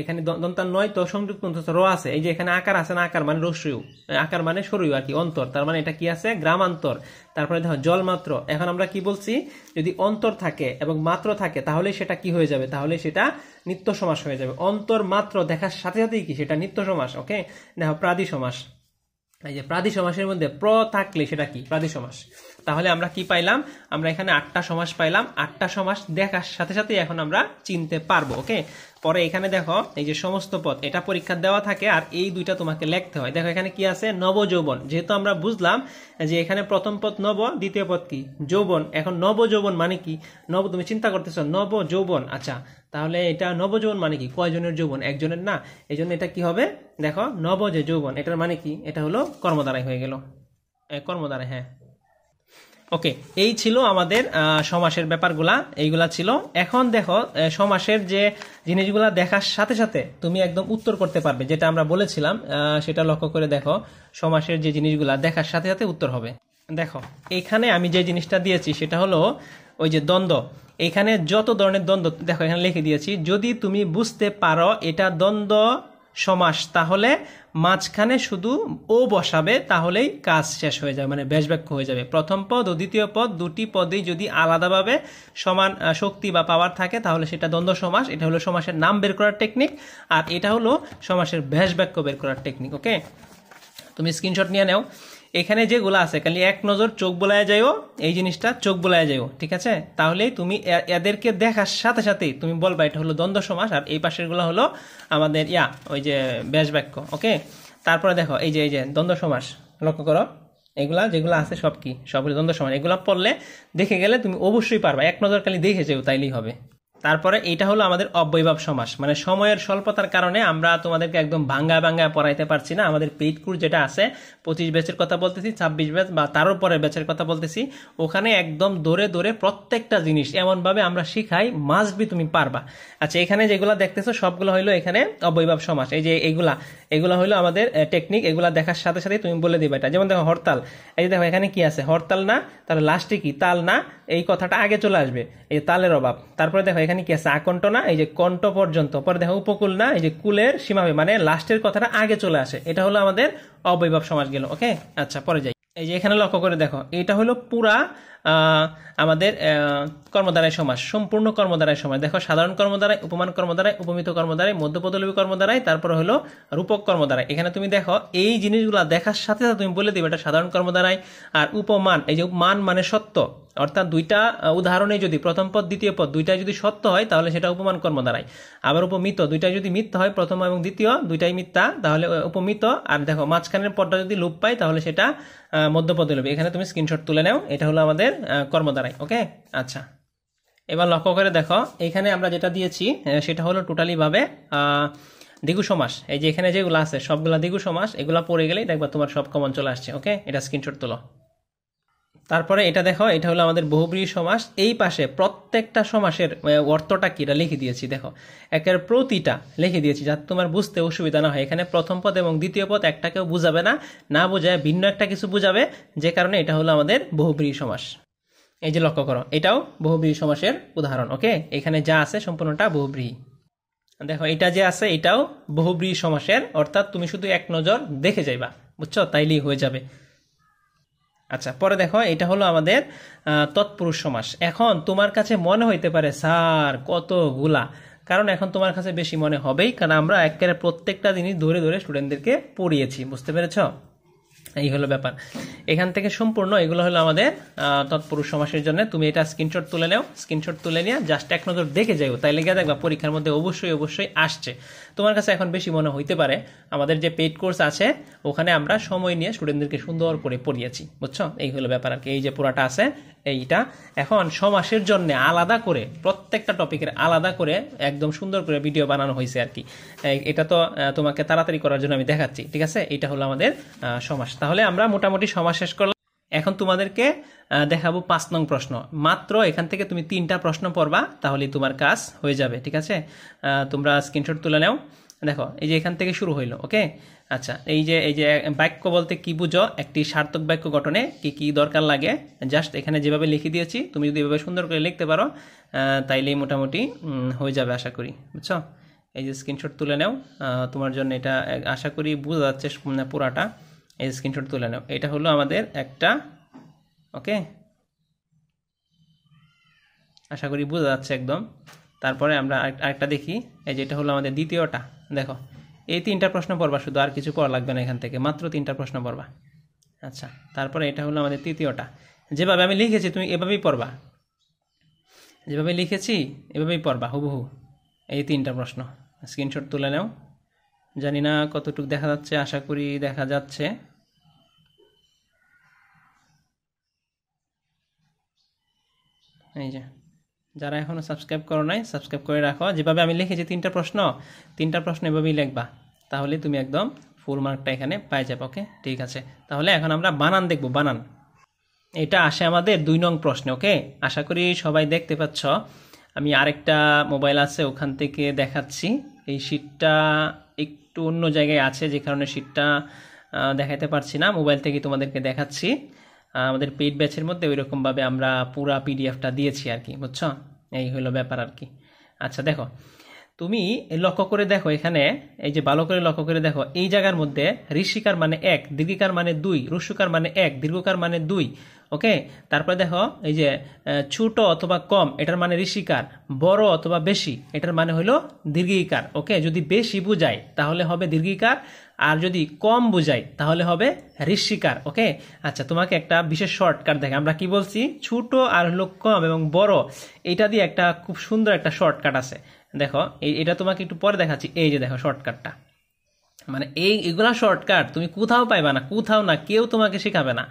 [SPEAKER 1] এখানে দন্তান নয় তো সংযুক্ত র আছে, এই যে এখানে আকার আছে না, আকার মানে রস্যু, আকার মানে সরু আর কি, অন্তর, তার মানে এটা কি আছে গ্রামান্তর। তারপরে দেখো জল মাত্র, এখন আমরা কি বলছি, যদি অন্তর থাকে এবং মাত্র থাকে তাহলে সেটা কি হয়ে যাবে, তাহলে সেটা নিত্য সমাস হয়ে যাবে। অন্তর মাত্র দেখার সাথে সাথেই কি সেটা নিত্য সমাস। ওকে, দেখো প্রাদি সমাস, এই যে প্রাদি সমাসের মধ্যে প্র থাকলে সেটা কি প্রাদি সমাস। তাহলে আমরা কি পাইলাম, আমরা এখানে 8টা সমাস পাইলাম, 8টা সমাস দেখার সাথে সাথে এখন আমরা চিনতে পারবো। ওকে, পরে এখানে দেখো এই যে সমস্ত পদ, এটা পরীক্ষা দেওয়া থাকে আর এই দুইটা তোমাকে লিখতে হয়। দেখো এখানে কি আছে, নব যৌবন, যেহেতু আমরা বুঝলাম যে এখানে প্রথম পদ নব, দ্বিতীয় পদ কি যৌবন। এখন নব যৌবন মানে কি, নব তুমি চিন্তা করতেছো নব যৌবন, আচ্ছা তাহলে এটা নব যৌবন মানে কি, কয়জনের যৌবন, একজনের না, এই জন্য এটা কি হবে, দেখো নব যে যৌবন, এটার মানে কি, এটা হলো কর্মদ্বারাই হয়ে গেল, কর্মদ্বারাই। হ্যাঁ, ওকে, এই ছিল আমাদের সমাসের ব্যাপারগুলা, এইগুলা ছিল। এখন দেখো সমাসের যে জিনিসগুলা দেখার সাথে সাথে তুমি একদম উত্তর করতে পারবে, যেটা আমরা বলেছিলাম সেটা লক্ষ্য করে দেখো, সমাসের যে জিনিসগুলা দেখার সাথে সাথে উত্তর হবে। দেখো এখানে আমি যে জিনিসটা দিয়েছি সেটা হলো ওই যে দ্বন্দ্ব, এখানে যত ধরনের দ্বন্দ্ব দেখো এখানে লিখে দিয়েছি, যদি তুমি বুঝতে পারো এটা দ্বন্দ্ব সমাস তাহলে মাঝখানে শুধু ও বসাবে, তাহলেই কাজ শেষ হয়ে যাবে, মানে ব্যাস বাক্য হয়ে যাবে। প্রথম পদ ও দ্বিতীয় পদ দুটি পদেই যদি আলাদাভাবে সমান শক্তি বা পাওয়ার থাকে তাহলে সেটা দ্বন্দ্ব সমাস। এটা হলো সমাসের নাম বের করার টেকনিক, আর এটা হলো সমাসের ব্যাস বাক্য বের করার টেকনিক। ওকে, তুমি স্ক্রিনশট নিয়ে নাও। এখানে যেগুলো আছে খালি এক নজর চোখ বোলায় যাইও, এই জিনিসটা চোখ বোলায় যাইও, ঠিক আছে? তাহলেই তুমি এদেরকে দেখার সাথে সাথেই তুমি বলবা এটা হলো দ্বন্দ্ব সমাস, আর এই পাশের গুলো হলো আমাদের ওই যে ব্যাস বাক্য। ওকে, তারপরে দেখো এই যে দ্বন্দ্ব সমাস লক্ষ্য করো, এগুলা যেগুলো আছে সব কি, সব দ্বন্দ্ব সমাস। এগুলা পড়লে দেখে গেলে তুমি অবশ্যই পারবা, এক নজর খালি দেখে যেও তাইলেই হবে। তারপরে এটা হলো আমাদের অব্যয়ভাব সমাস, মানে সময়ের স্বল্পতার কারণে আমরা তোমাদেরকে একদম ভাঙ্গা পড়াইতে পারছি না। আমাদের পেইড কোর্স যেটা আছে 25 ব্যাচের কথা বলতেছি, 26 ব্যাচ বা তারও পরে ব্যাচের কথা বলতেছি, ওখানে একদম দৌড়ে দৌড়ে প্রত্যেকটা জিনিস এমনভাবে আমরা শিখাই, মাস্ট বি তুমি পারবা। আচ্ছা, এখানে যেগুলো দেখতেছো সবগুলো হইলো এখানে অব্যয়ভাব সমাস। এই যে এগুলা হইলো আমাদের টেকনিক, এগুলা দেখার সাথে সাথে তুমি বলে দিবে এটা। যেমন দেখো হরতাল, এই যে দেখো এখানে কি আছে, হরতাল না, তাহলে লাস্টে কি তাল না, এই কথাটা আগে চলে আসবে, এই তালের অভাব। তারপরে দেখো এখানে এখানে কি আছে আকণ্ঠ না, এই যে কণ্ঠ পর্যন্ত, পরে দেখো উপকূল না, এই যে কুলের সীমাবে মানে লাস্টের কথাটা আগে চলে আসে, এটা হলো আমাদের অবয়ব সমাস গেল। ওকে, আচ্ছা পরে যাই। এই যে এখানে লক্ষ্য করে দেখো, এটা হলো পুরা আমাদের কর্মদ্বারায় সমাস, সম্পূর্ণ কর্মদ্বারায় সমাস। দেখো সাধারণ কর্মদ্বারায়, উপমান কর্মদ্বারায়, উপমিত কর্মদ্বারায়, মধ্যপদলোপী কর্মদ্বারায়, তারপরে হলো রূপক কর্মদ্বারায়। এখানে তুমি দেখো এই জিনিসগুলো দেখার সাথে সাথে তুমি বলে দিবে এটা সাধারণ কর্মদ্বারায়। আর উপমান, এই যে মান মানে সত্য, অর্থাৎ দুইটা উদাহরণে যদি প্রথম পদ দ্বিতীয় পদ দুইটাই যদি সত্য হয় তাহলে সেটা উপমান কর্মদ্বারায়। আবার উপমিত, দুইটাই যদি মিথ্যা হয়, প্রথম এবং দ্বিতীয় দুইটাই মিথ্যা, তাহলে উপমিত। আর দেখো মাঝখানের পদটা যদি লোপ পায় তাহলে সেটা মধ্যপদলোপী। এখানে তুমি স্ক্রিনশট তুলে নাও, এটা হলো আমাদের কর্মদ্বারায়। ওকে, আচ্ছা এবার লক্ষ্য করে দেখো, এখানে আমরা যেটা দিয়েছি সেটা হলো টোটালি ভাবে দ্বিগু সমাস। এই যে এখানে যেগুলো আছে সবগুলা দ্বিগু সমাস, এগুলা পড়ে গেলেই দেখবা তোমার সব কমন চলে আসছে। ওকে, এটা স্ক্রিনশট তোলো। তারপরে এটা দেখো, এটা হলো আমাদের বহুব্রীহি সমাস। এই পাশে প্রত্যেকটা সমাসের অর্থটা কি এটা লিখে দিয়েছি, দেখো একের প্রতিটা লিখে দিয়েছি যাতে তোমার বুঝতে অসুবিধা না হয়। এখানে প্রথম পদ এবং দ্বিতীয় পদ একটাকেও বুঝাবে না, না বোঝায় ভিন্ন একটা কিছু বুঝাবে, যে কারণে এটা হলো আমাদের বহুব্রীহি সমাস। এই যে লক্ষ্য করো, এটাও বহুব্রীহি সমাসের উদাহরণ। ওকে, এখানে যা আছে সম্পূর্ণটা বহুব্রীহি। দেখো এটা যে আছে এটাও বহুব্রীহি সমাসের, অর্থাৎ তুমি শুধু এক নজর দেখে যাইবা, বুঝছো, তাইলেই হয়ে যাবে। আচ্ছা পরে দেখো, এটা হলো আমাদের তৎপুরুষ সমাস। এখন তোমার কাছে মনে হইতে পারে স্যার কতগুলা, কারণ এখন তোমার কাছে বেশি মনে হবেই, কারণ আমরা একেবারে প্রত্যেকটা জিনিস ধরে ধরে স্টুডেন্টদেরকে পড়িয়েছি, বুঝতে পেরেছ? এই হলো ব্যাপার। এখান থেকে সম্পূর্ণ এগুলো হলো আমাদের তৎপুরুষ সমাসের জন্য। তুমি এটা স্ক্রিনশট তুলে নাও, স্ক্রিনশট তুলে নিয়ে জাস্ট এক নজর দেখে যাও, তাইলে গিয়ে দেখবা পরীক্ষার মধ্যে অবশ্যই অবশ্যই আসছে। তোমার কাছে এখন বেশি মনে হইতে পারে আমাদের যে পেইড কোর্স আছে ওখানে আমরা সময় নিয়ে স্টুডেন্টদেরকে সুন্দর করে পড়িয়েছি, বুঝছো? এই হলো ব্যাপার আর কি। এই যে পুরাটা আছে এইটা, এখন সমাসের জন্য আলাদা করে প্রত্যেকটা টপিকের আলাদা করে একদম সুন্দর করে ভিডিও বানানো হয়েছে আর কি। এটা তো তোমাকে তাড়াতাড়ি করার জন্য আমি দেখাচ্ছি, ঠিক আছে? এটা হলো আমাদের সমাস। তাহলে আমরা মোটামুটি সমাস শেষ করলাম। এখন তোমাদেরকে দেখাবো 5 নং প্রশ্ন। মাত্র এখান থেকে তুমি 3টা প্রশ্ন পড়বা, তাহলে তোমার কাজ হয়ে যাবে, ঠিক আছে? তোমরা স্ক্রিনশট তুলে নাও। দেখো এই যে এখান থেকে শুরু হইলো। ওকে, আচ্ছা এই যে বাক্য বলতে কি বুঝো, একটি সার্থক বাক্য গঠনে কি কি দরকার লাগে, জাস্ট এখানে যেভাবে লিখে দিয়েছি তুমি যদি এভাবে সুন্দর করে লিখতে পারো তাইলেই মোটামুটি হয়ে যাবে আশা করি, বুঝছো? এই যে স্ক্রিনশট তুলে নাও, তোমার জন্য এটা আশা করি বোঝা যাচ্ছে পুরাটা। এই স্ক্রিনশট তুলে নাও, এটা হলো আমাদের একটা। ওকে, আশা করি বোঝা যাচ্ছে একদম। তারপরে আমরা আরেকটা দেখি, এই যে এটা হলো আমাদের দ্বিতীয়টা। দেখো এই 3টা প্রশ্ন পড়বা, শুধু আর কিছু পড়া লাগবে না, এখান থেকে মাত্র 3টা প্রশ্ন পড়বা। আচ্ছা তারপরে এটা হলো আমাদের তৃতীয়টা। যেভাবে আমি লিখেছি তুমি এভাবেই পড়বা, যেভাবে লিখেছি এভাবেই পড়বা হুবহু। এই 3টা প্রশ্ন স্ক্রিনশট তুলে নাও। জানি না কতটুকু দেখা যাচ্ছে, আশা করি দেখা যাচ্ছে। এই যে যারা এখনো সাবস্ক্রাইব করো নাই সাবস্ক্রাইব করে রাখো। যেভাবে আমি লিখেছি 3টা প্রশ্ন এভাবেই লিখবা, তাহলে তুমি একদম ফুল মার্কটা এখানে পাই যাবে। ওকে ঠিক আছে, তাহলে এখন আমরা বানান দেখব। বানান এটা আসে আমাদের 2 নং প্রশ্নে। ওকে, আশা করি সবাই দেখতে পাচ্ছ। আমি আরেকটা মোবাইল আছে ওখান থেকে দেখাচ্ছি। এই শীটটা একটু অন্য জায়গায় আছে, যে কারণে শীটটা দেখাতে পারছি না, মোবাইল থেকে তোমাদেরকে দেখাচ্ছি। আমাদের পেইড ব্যাচের মধ্যে ওইরকমভাবে আমরা পুরা পিডিএফটা দিয়েছি আর কি, বুঝছো? এই হলো ব্যাপার আর কি। আচ্ছা দেখো তুমি লক্ষ্য করে দেখো, এখানে এই যে ভালো করে লক্ষ্য করে দেখো, এই জায়গার মধ্যে ঋষিকার মানে 1, দীর্ঘিকার মানে 2, হ্রস্বকার মানে 1, দীর্ঘকার মানে 2। ওকে, তারপরে দেখো এই যে ছোট অথবা কম এটার মানে ঋষিকার, বড় অথবা বেশি এটার মানে হলো দীর্ঘিকার। ওকে, যদি বেশি বুঝায় তাহলে হবে দীর্ঘিকার, আর যদি কম বুঝায় তাহলে হবে ঋষিকার। ওকে, আচ্ছা তোমাকে একটা বিশেষ শর্টকাট দেখে, আমরা কি বলছি ছোট আর হলো কম এবং বড়, এটা দিয়ে একটা খুব সুন্দর একটা শর্টকাট আছে। দেখো এটা তোমাকে একটু পরে দেখাচ্ছি। এই যে দেখো শর্টকাটটা, মানে এগুলা শর্টকাট তুমি কোথাও পাইবা না, কোথাও না, কেউ তোমাকে শেখাবে না,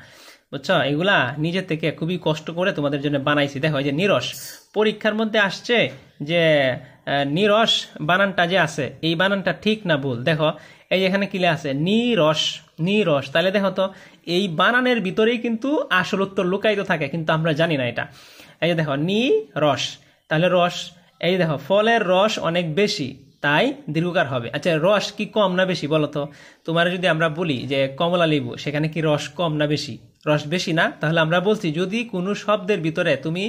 [SPEAKER 1] বুঝছো? এগুলা নিজের থেকে খুবই কষ্ট করে তোমাদের জন্য বানাইছি। দেখো এই যে নিরস, পরীক্ষার মধ্যে আসছে যে নিরস বানানটা যে আছে এই বানানটা ঠিক না ভুল। দেখো এই যে এখানে কিলে আছে নিরস, নিরস, তাহলে দেখো তো এই বানানের ভিতরেই কিন্তু আসল উত্তর লুকায়িত থাকে, কিন্তু আমরা জানি না এটা। এই যে দেখো নিরস, তাহলে রস, এই যে দেখো ফলের রস অনেক বেশি তাই দীর্ঘকার হবে। আচ্ছা রস কি কম না বেশি বলো তো? তোমার যদি আমরা বলি যে কমলা লেবু, সেখানে কি রস কম না বেশি? রস বেশি না? তাহলে আমরা বলছি যদি কোনো শব্দের ভিতরে তুমি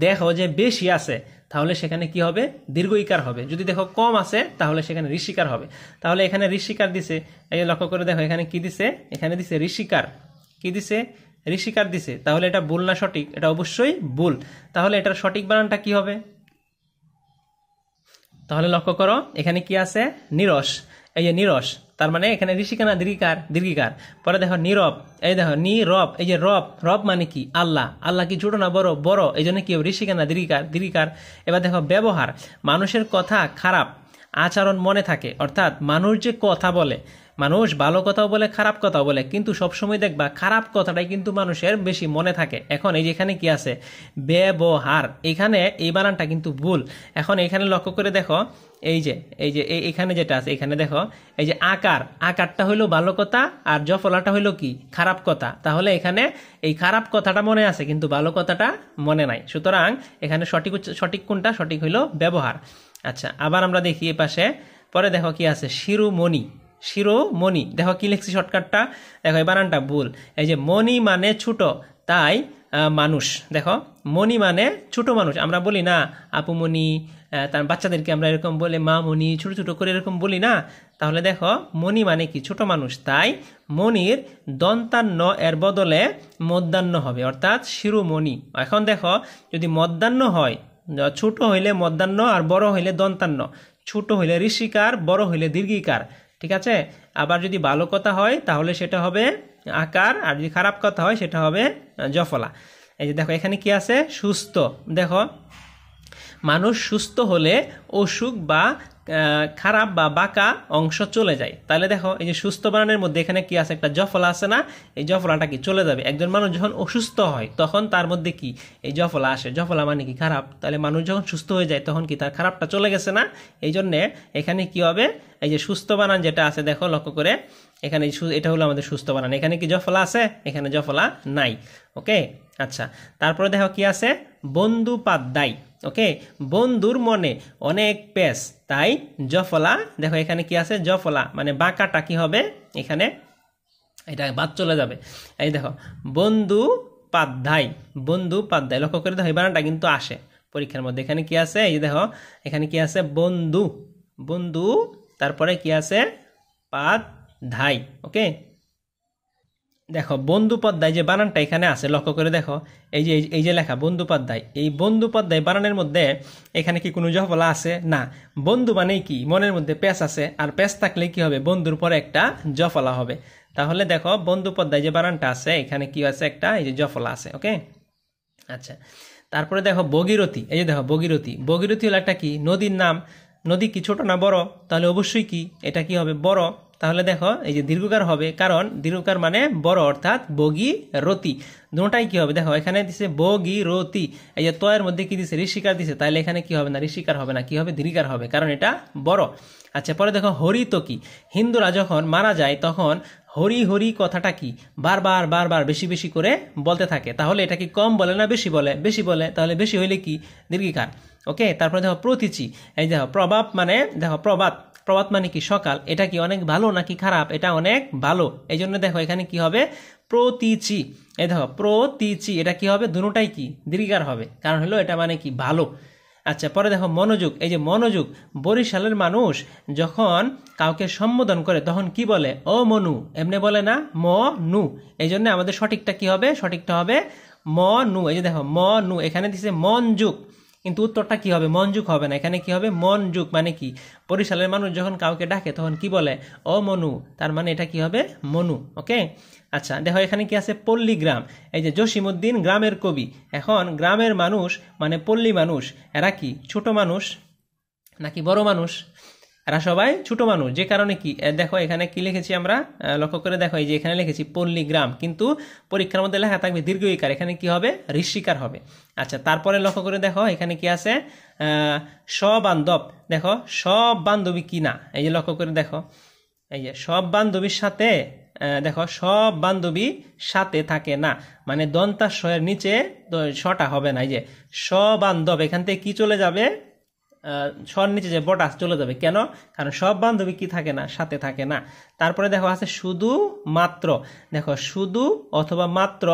[SPEAKER 1] দেখো যে বেশি আছে তাহলে সেখানে কি হবে, দীর্ঘ ইকার হবে। যদি দেখো কম আছে তাহলে সেখানে ঋষিকার হবে। তাহলে এখানে ঋষিকার দিছে, এই যে লক্ষ্য করে দেখো এখানে কি দিছে, এখানে দিছে ঋষিকার, কি দিছে, ঋষিকার দিছে। তাহলে এটা ভুল না সঠিক? এটা অবশ্যই ভুল। তাহলে এটার সঠিক বানানটা কি হবে? তাহলে লক্ষ্য করো এখানে কি আছে, নিরস, এই যে নিরস, তার মানে এখানে ঋষিকা না দীর্ঘিকার, দীর্ঘিকার। পরে দেখো নীরব, এই দেখো নীরব, এই যে রব, রব মানে কি আল্লাহ, আল্লাহ কি ছোট না বড়, বড়, এই জন্য কি ঋষিকা না দীর্ঘিকার, দীর্ঘিকার। এবার দেখো ব্যবহার, মানুষের কথা খারাপ আচরণ মনে থাকে, অর্থাৎ মানুষ যে কথা বলে, মানুষ ভালো কথাও বলে খারাপ কথাও বলে, কিন্তু সবসময় দেখবা খারাপ কথাটাই কিন্তু মানুষের বেশি মনে থাকে। এখন এই যে এখানে কি আছে, ব্যবহার, এখানে এই বানানটা কিন্তু ভুল। এখন এখানে লক্ষ্য করে দেখো এখানে যেটা আছে, এখানে দেখো এই যে আকার, আকারটা হইলো ভালো কথা আর জফলাটা হইলো কি খারাপ কথা। তাহলে এখানে এই খারাপ কথাটা মনে আছে কিন্তু ভালো কথাটা মনে নাই। সুতরাং এখানে সঠিক কোনটা, সঠিক হইলো ব্যবহার। আচ্ছা, আবার আমরা দেখি এ পাশে, পরে দেখো কি আছে, শিরোমণি, শিরোমণি, দেখো কি লিখছি শর্টকাটটা, দেখো এই বানানটা ভুল। এই যে মণি মানে ছোট, তাই মানুষ, দেখো মণি মানে ছোট মানুষ, আমরা বলি না আপুমণি, তার বাচ্চাদেরকে আমরা এরকম বলে মা মণি, ছোট ছোট করে এরকম বলি না। তাহলে দেখো মণি মানে কি ছোট মানুষ, তাই মণির দন্তান্ন এর বদলে মধ্যাহ্ন হবে, অর্থাৎ শিরোমণি। এখন দেখো যদি মধ্যাহ্ন হয়, ছোট হইলে মধ্যাহ্ন আর বড় হইলে দন্তান্ন, ছোট হইলে ঋষিকার, বড় হইলে দীর্ঘিকার, ঠিক আছে। আবার যদি ভালো কথা হয় তাহলে সেটা হবে আকার, আর যদি খারাপ কথা হয় সেটা হবে জফলা। এই যে দেখো এখানে কি আছে, সুস্থ, দেখো মানুষ সুস্থ হলে অসুখ বা খারাপ বা বাঁকা অংশ চলে যায়। তাহলে দেখো এই যে সুস্থ বানানের মধ্যে এখানে কি আছে, একটা জফলা আছে না, এই জফলাটা কি চলে যাবে। একজন মানুষ যখন অসুস্থ হয় তখন তার মধ্যে কি এই জফলা আসে, জফলা মানে কি খারাপ। তাহলে মানুষ যখন সুস্থ হয়ে যায় তখন কি তার খারাপটা চলে গেছে না, এই জন্যে এখানে কি হবে, এই যে সুস্থ বানান যেটা আছে দেখো লক্ষ্য করে, এখানে এটা হলো আমাদের সুস্থ বানান। এখানে কি জফলা আছে, এখানে জফলা নাই। ওকে, আচ্ছা, তারপরে দেখো কি আছে, বন্দ্যোপাধ্যায়। ওকে, বন্ধুর মনে অনেক পেশ, তাই জফলা, দেখো এখানে কি আছে, জফলা মানে বাঁকাটা কি হবে, এখানে এটা বাদ চলে যাবে। এই দেখো বন্দ্যোপাধ্যায়, বন্দ্যোপাধ্যায়, লক্ষ্য করে দেখো এই বানানটা কিন্তু আসে পরীক্ষার মধ্যে। এখানে কি আছে, এই দেখো এখানে কি আছে, বন্ধু, বন্ধু, তারপরে কি আছে পাধ্যায়। ওকে, দেখো বন্দ্যোপাধ্যায় যে বানানটা এখানে আছে লক্ষ্য করে দেখো, এই যে লেখা বন্দ্যোপাধ্যায়, এই বন্দ্যোপাধ্যায় বানানের মধ্যে এখানে কি কোনো জফলা আছে না। বন্ধু মানে কি মনের মধ্যে পেশ আছে, আর পেশ থাকলে কি হবে, বন্ধুর পরে একটা জফলা হবে। তাহলে দেখো বন্দ্যোপাধ্যায় যে বানানটা আছে এখানে কি আছে, একটা এই যে জফলা আছে। ওকে, আচ্ছা, তারপরে দেখো ভগীরথী, এই যে দেখো ভগীরথী, ভগীরথী হলো একটা কি নদীর নাম। নদী কি ছোট না বড়, তাহলে অবশ্যই কি এটা কি হবে, বড়। তাহলে দেখো এই যে দীর্ঘকার হবে, কারণ দীর্ঘকার মানে বড়, অর্থাৎ ভগীরথী। দুটাই কি হবে, দেখো এখানে দিছে ভগীরথী, এই যে তয়ের মধ্যে কি দিছে, ঋষিকার দিছে, তাহলে এখানে কি হবে না, ঋষিকার হবে না, কি হবে, দীর্ঘকার হবে, কারণ এটা বড়। আচ্ছা, পরে দেখো হরিতকি, হিন্দুরা যখন মারা যায় তখন হরি হরি কথাটা কি বারবার বারবার বেশি বেশি করে বলতে থাকে। তাহলে এটা কি কম বলে না বেশি বলে, বেশি বলে, তাহলে বেশি হইলে কি দীর্ঘিকার। ওকে, তারপরে দেখো প্রতীচি, এই দেখো প্রভাব মানে দেখো প্রভাত, প্রভাত মানে কি সকাল, এটা কি অনেক ভালো নাকি খারাপ, এটা অনেক ভালো, এই জন্য দেখো এখানে কি হবে প্রতীচি। এই দেখো প্রতীচি, এটা কি হবে, দুটোটাই কি দীর্ঘিকার হবে, কারণ হলো এটা মানে কি ভালো। আচ্ছা, পরে দেখো মনোযোগ, এই যে মনোযোগ, বরিশালের মানুষ যখন কাউকে সম্বোধন করে তখন কি বলে, ও মনু, এমনি বলে না মনু, এই জন্য আমাদের সঠিকটা কি হবে, সঠিকটা হবে মনু। এই যে দেখো মনু, এখানে দিছে মনযুগ, কিন্তু উত্তরটা কি হবে, মনযুগ হবে না, এখানে কি হবে মনযুগ। মানে কি বরিশালের মানুষ যখন কাউকে ডাকে তখন কি বলে, ও মনু, তার মানে এটা কি হবে মনু। ওকে, আচ্ছা, দেখো এখানে কি আছে পল্লীগ্রাম, এই যে জসিমউদ্দিন গ্রামের কবি। এখন গ্রামের মানুষ মানে পল্লী মানুষ, এরা কি ছোট মানুষ নাকি বড় মানুষ, এরা সবাই ছোট মানুষ। যে কারণে কি দেখো এখানে কি লিখেছি আমরা, লক্ষ্য করে দেখো এই যে এখানে লিখেছি পল্লীগ্রাম, কিন্তু পরীক্ষার মধ্যে লেখা থাকবে দীর্ঘ ইকার, এখানে কি হবে ঋষিকার হবে। আচ্ছা, তারপরে লক্ষ্য করে দেখো এখানে কি আছে সবান্ধব, দেখো সব বান্ধবী কি না, এই যে লক্ষ্য করে দেখো, এই যে সব বান্ধবীর সাথে, দেখো সব বান্ধবী সাথে থাকে না, মানে দন্তাস্বয়ের নিচে শটা হবে না। এই যে সবান্ধব, এখান থেকে কি চলে যাবে, স্বর নিচে যে বটা চলে যাবে, কেন, কারণ সব বান্ধবী কি থাকে না, সাথে থাকে না। তারপরে দেখো আছে শুধু মাত্র, দেখো শুধু অথবা মাত্র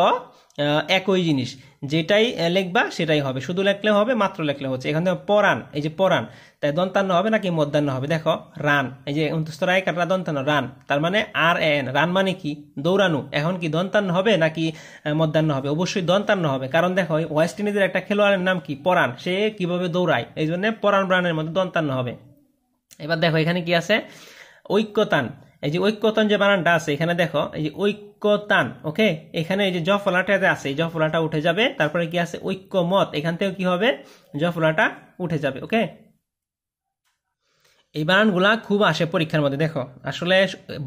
[SPEAKER 1] একই জিনিস, যেটাই লিখবা সেটাই হবে, শুধু লিখলে হবে, মাত্র লিখলে হচ্ছে। এখান থেকে পরাণ, এই যে পরাণ, তাই দন্তান্ন হবে নাকি মধ্যাহ্ন হবে? দেখো রান, এই যে অন্তস্তরায় কাটরা দন্তান্ন রান, তার মানে আর এন, রান মানে কি দৌড়ানো। এখন কি দন্তান্ন হবে নাকি মধ্যাহ্ন হবে? অবশ্যই দন্তান্ন হবে, কারণ দেখো ওয়েস্ট ইন্ডিজের একটা খেলোয়াড়ের নাম কি পরাণ, সে কিভাবে দৌড়ায়, এই জন্য পরাণ ব্রাণের মধ্যে দন্তান্ন হবে। এবার দেখো এখানে কি আছে, ঐক্যতান, এই যে ঐক্যতান যে বানানটা আছে এখানে দেখো, এই যে ঐক্যতান, ওকে, এখানে এই যে জফলাটা আছে, এই জফলাটা উঠে যাবে। তারপরে কি আছে ঐক্যমত, এখান থেকেও কি হবে জফলাটা উঠে যাবে, ওকে। এই বানানগুলা খুব আসে পরীক্ষার মধ্যে। দেখো আসলে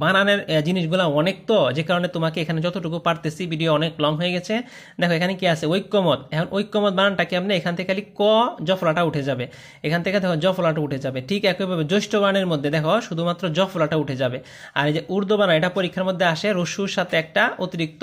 [SPEAKER 1] বানানের জিনিসগুলা অনেক, তো যে কারণে তোমাকে এখানে যতটুকু পারতেছি, ভিডিও অনেক লং হয়ে গেছে। দেখো এখানে কি আছে ঐক্যমত, এখন ঐক্যমত বানানটা কেমনে, এখান থেকে খালি ক জফলাটা উঠে যাবে, এখান থেকে দেখো জফলাটা উঠে যাবে। ঠিক একইভাবে জ্যৈষ্ঠ বানানের মধ্যে দেখো শুধুমাত্র জফলাটা উঠে যাবে। আর এই যে ঊর্ধ্ব বানান, এটা পরীক্ষার মধ্যে আসে রস্যুর সাথে একটা অতিরিক্ত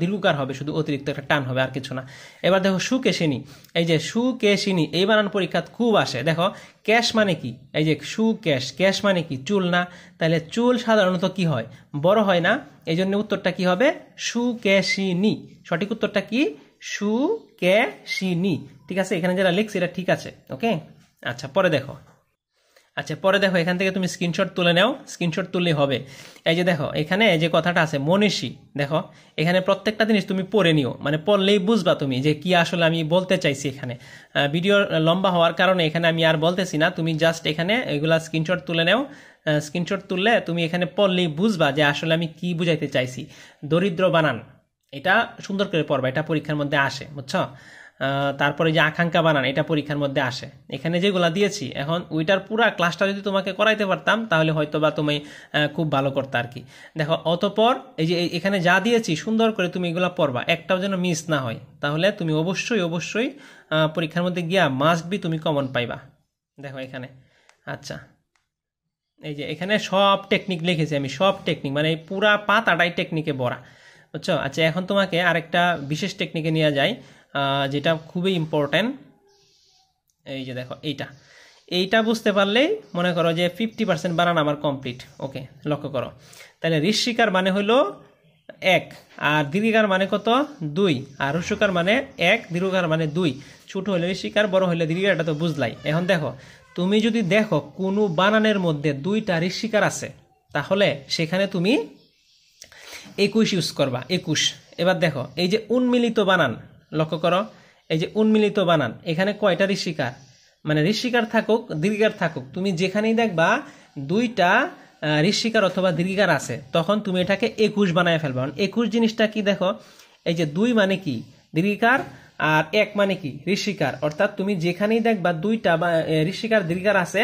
[SPEAKER 1] দীর্ঘকার হবে, শুধু অতিরিক্ত একটা টান হবে, আর কিছু না। এবার দেখো সুকেশিনী, এই যে সুকেশিনী, এই বানান পরীক্ষা খুব আসে। দেখো ক্যাশ মানে কি, এই যে সুকেশ, ক্যাশ মানে কি চুল না, তাহলে চুল সাধারণত কি হয় বড় হয় না, এই জন্য উত্তরটা কি হবে সুকেশিনী। সঠিক উত্তরটা কি সুকেশিনী। ঠিক আছে, এখানে যেটা লিখছি এটা ঠিক আছে, ওকে। আচ্ছা পরে দেখো, এখান থেকে তুমি স্ক্রিনশট তুলে নাও, স্ক্রিনশট তুললেই হবে। এই যে দেখো এখানে যে কথাটা আছে মনীষী, দেখো এখানে প্রত্যেকটা জিনিস তুমি পড়ে নিও, মানে পড়লেই বুঝবা তুমি যে কি আসলে আমি বলতে চাইছি। এখানে ভিডিও লম্বা হওয়ার কারণে এখানে আমি আর বলতেছি না, তুমি জাস্ট এখানে এগুলা স্ক্রিনশট তুলে নাও। স্ক্রিনশট তুললে তুমি এখানে পড়লেই বুঝবা যে আসলে আমি কি বুঝাইতে চাইছি। দরিদ্র বানান, এটা সুন্দর করে পড়বা, এটা পরীক্ষার মধ্যে আসে, বুঝছো। তারপরে যে আকাঙ্ক্ষা বানান, এটা পরীক্ষার মধ্যে আসে। এখানে যেগুলা দিয়েছি, এখন ওইটার পুরা ক্লাসটা যদি তোমাকে করাইতে পারতাম তাহলে হয়তো বা তুমি খুব ভালো করতে আর কি। দেখো অতঃপর এই যে এখানে যা দিয়েছি সুন্দর করে তুমি এগুলা পড়বা, একটাও যেন মিস না হয়, তাহলে তুমি অবশ্যই পরীক্ষার মধ্যে গিয়া মাস্ট বি তুমি কমন পাইবা। দেখো এখানে, আচ্ছা এই যে এখানে সব টেকনিক লিখেছি আমি, সব টেকনিক, মানে পুরা পাতাটাই টেকনিকে ভরা, বুঝছো। আচ্ছা এখন তোমাকে আরেকটা বিশেষ টেকনিকে নিয়ে যাই, যেটা খুবই ইম্পর্টেন্ট। এই যে দেখো এইটা বুঝতে পারলেই মনে করো যে 50% বানান আমার কমপ্লিট, ওকে। লক্ষ্য করো, তাহলে ঋষিকার মানে হলো 1, আর দীর্ঘিকার মানে কত 2, আর হ্রস্বকার মানে 1, দীর্ঘকার মানে 2। ছোট হলে ঋষিকার, বড় হলে দীর্ঘিকার, এটা তো বুঝলাই। এখন দেখো তুমি যদি দেখো কোনো বানানের মধ্যে 2টা ঋষিকার আছে, তাহলে সেখানে তুমি 21 ইউজ করবা, 21। এবার দেখো এই যে উন্মিলিত বানান, লক্ষ্য করো এই যে উন্মিলিত বানান, এখানে কয়টা ঋষিকার, মানে ঋষিকার থাকুক দীর্ঘিকার থাকুক, তুমি যেখানেই দেখবা 2টা ঋষিকার অথবা দীর্ঘিকার আছে, তখন তুমি এটাকে 21 বানায় ফেলবা। 21 জিনিসটা কি দেখো, এই যে 2 মানে কি দীর্ঘিকার, আর 1 মানে কি ঋষিকার, অর্থাৎ তুমি যেখানেই দেখবা 2টা ঋষিকার দীর্ঘিকার আছে,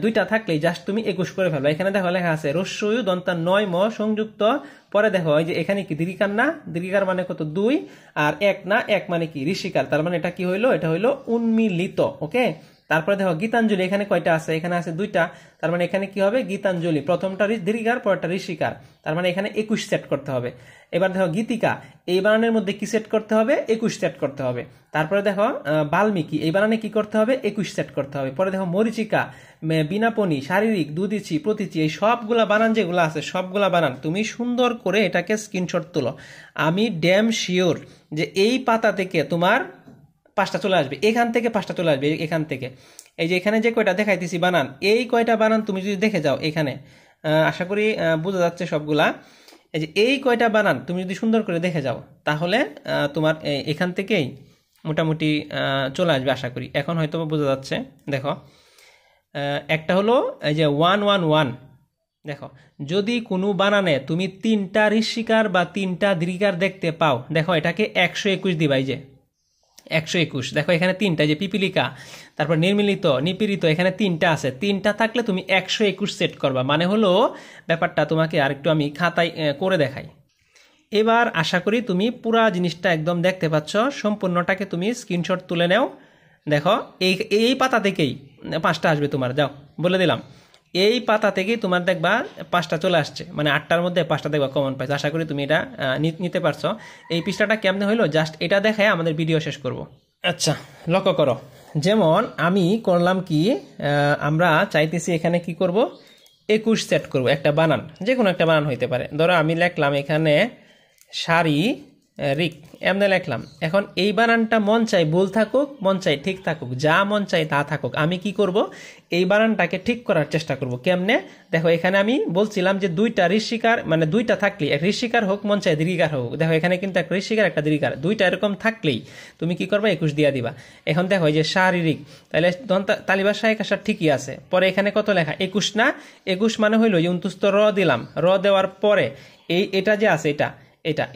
[SPEAKER 1] 2টা থাকলেই জাস্ট তুমি 21 করে ফেলবা। এখানে দেখো লেখা আছে রস্যই দন্তা 9 ম সংযুক্ত, পরে দেখো এই যে এখানে কি দীর্ঘিকার না, দীর্ঘিকার মানে কত 2, আর 1 না, 1 মানে কি ঋষিকার, তার মানে এটা কি হইলো, এটা হইলো উন্মিলিত, ওকে। তারপরে দেখো গীতাঞ্জলি, এখানে কয়টা আছে, এখানে আছে 2টা, তার মানে এখানে কি হবে গীতাঞ্জলি, প্রথমটা দীর্ঘিকার পরেরটা ঋষিকার, তার মানে এখানে 21 সেট করতে হবে। এবার দেখো গীতিকা, এই বানানের মধ্যে কি সেট করতে হবে 21 সেট করতে হবে। তারপরে দেখো বাল্মীকি, এই বানানে কি করতে হবে 21 সেট করতে হবে। পরে দেখো মরিচিকা, বিনাপনি, শারীরিক, দুদিচি, প্রতিচি, এই সবগুলা বানান যেগুলো আছে সবগুলা বানান তুমি সুন্দর করে এটাকে স্ক্রিনশট তুলো। আমি ড্যাম শিওর যে এই পাতা থেকে তোমার 5টা চলে আসবে, এখান থেকে 5টা চলে আসবে, এখান থেকে এই যে এখানে যে কয়টা দেখাইতেছি বানান, এই কয়টা বানান তুমি যদি দেখে যাও এখানে, আশা করি বোঝা যাচ্ছে সবগুলা। এই যে এই কয়টা বানান তুমি যদি সুন্দর করে দেখে যাও, তাহলে তোমার এখান থেকেই মোটামুটি চলে আসবে আশা করি। এখন হয়তো বোঝা যাচ্ছে। দেখো একটা হলো এই যে 111, দেখো যদি কোনো বানানে তুমি 3টা ঋষিকার বা 3টা দীর্ঘিকার দেখতে পাও, দেখো এটাকে 121 দিবা, এই যে 121। দেখো এখানে 3টা, যে পিপিলিকা, তারপর নির্মিলিত, নিপীড়িত, এখানে 3টা আছে, 3টা থাকলে তুমি 121 সেট করবা। মানে হলো ব্যাপারটা তোমাকে আরেকটু আমি খাতায় করে দেখাই। এবার আশা করি তুমি পুরা জিনিসটা একদম দেখতে পাচ্ছ, সম্পূর্ণটাকে তুমি স্ক্রিনশট তুলে নাও। দেখো এই পাতা থেকেই 5টা আসবে তোমার, যাও বলে দিলাম, এই পাতা থেকেই তোমার দেখবা 5টা চলে আসছে, মানে 8টার মধ্যে 5টা দেখবা কমন পাইছো। আশা করি তুমি এটা নিতে পারছো। এই পৃষ্ঠাটা কেমনে হইলো জাস্ট এটা দেখে আমাদের ভিডিও শেষ করব। আচ্ছা লক্ষ্য করো, যেমন আমি করলাম কি, আমরা চাইতেছি এখানে কি করব 21 সেট করব, একটা বানান, যে কোনো একটা বানান হইতে পারে। ধরো আমি লিখলাম এখানে শাড়ি, রিক এমনি লিখলাম। এখন এই বানানটা মন চাই ভুল থাকুক, মন চাই ঠিক থাকুক, যা মন চাই তা থাকুক, আমি কি করব, এই বানানটাকে ঠিক করার চেষ্টা করব। কেমনে দেখো, এখানে আমি বলছিলাম যে দুইটা ঋষিকার মানে দুইটা থাকলেই, এক ঋষিকার হোক মন চাই দীর্ঘিকার হোক, দেখো এখানে কিন্তু একটা ঋষিকার একটা দীর্ঘিকার, দুইটা এরকম থাকলেই তুমি কি করবা, 21 দিয়া দিবা। এখন দেখো এই যে শারীরিক, তাহলে তালিবা শাহিকাশার ঠিকই আছে। পরে এখানে কত লেখা, 21 না, 21 মানে হইলো যে 29 র দিলাম, র দেওয়ার পরে এটা যে আছে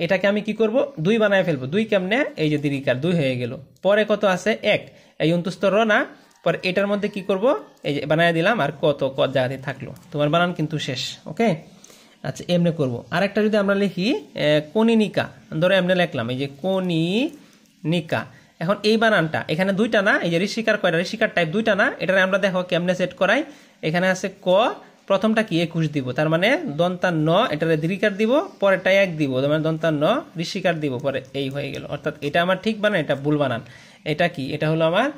[SPEAKER 1] এটাকে আমি কি করব, 2 বানায় ফেলবো। 2 কেমনে, এই যে দীর্ঘিকার 2 হয়ে গেল। পরে কত আছে 1, এই 29 র না, পরে এটার মধ্যে কি করব, এই যে বানায় দিলাম, আর কত জায়গাতে থাকলো, তোমার বানান কিন্তু শেষ। ওকে, আচ্ছা এমনি করব। আরেকটা যদি আমরা লিখি কনিনিকা, ধরো এমনি লিখলাম, এই যে কনিনিকা। এখন এই বানানটা এখানে 2টা না, এই যে ঋষিকার কয়টা, ঋষিকার টাইপ 2টা না, এটা আমরা দেখো কেমনে সেট করাই। এখানে আছে ক, প্রথমটা কি 21 দিব, তার মানে দন্তান ন, এটার দীর্ঘিকার দিব, পরেরটা 1 দিব, মানে দন্তান ন ঋষিকার দিব, পরে এই হয়ে গেল। অর্থাৎ এটা আমার ঠিক বানান, এটা ভুল বানান। এটা কি, এটা হলো আমার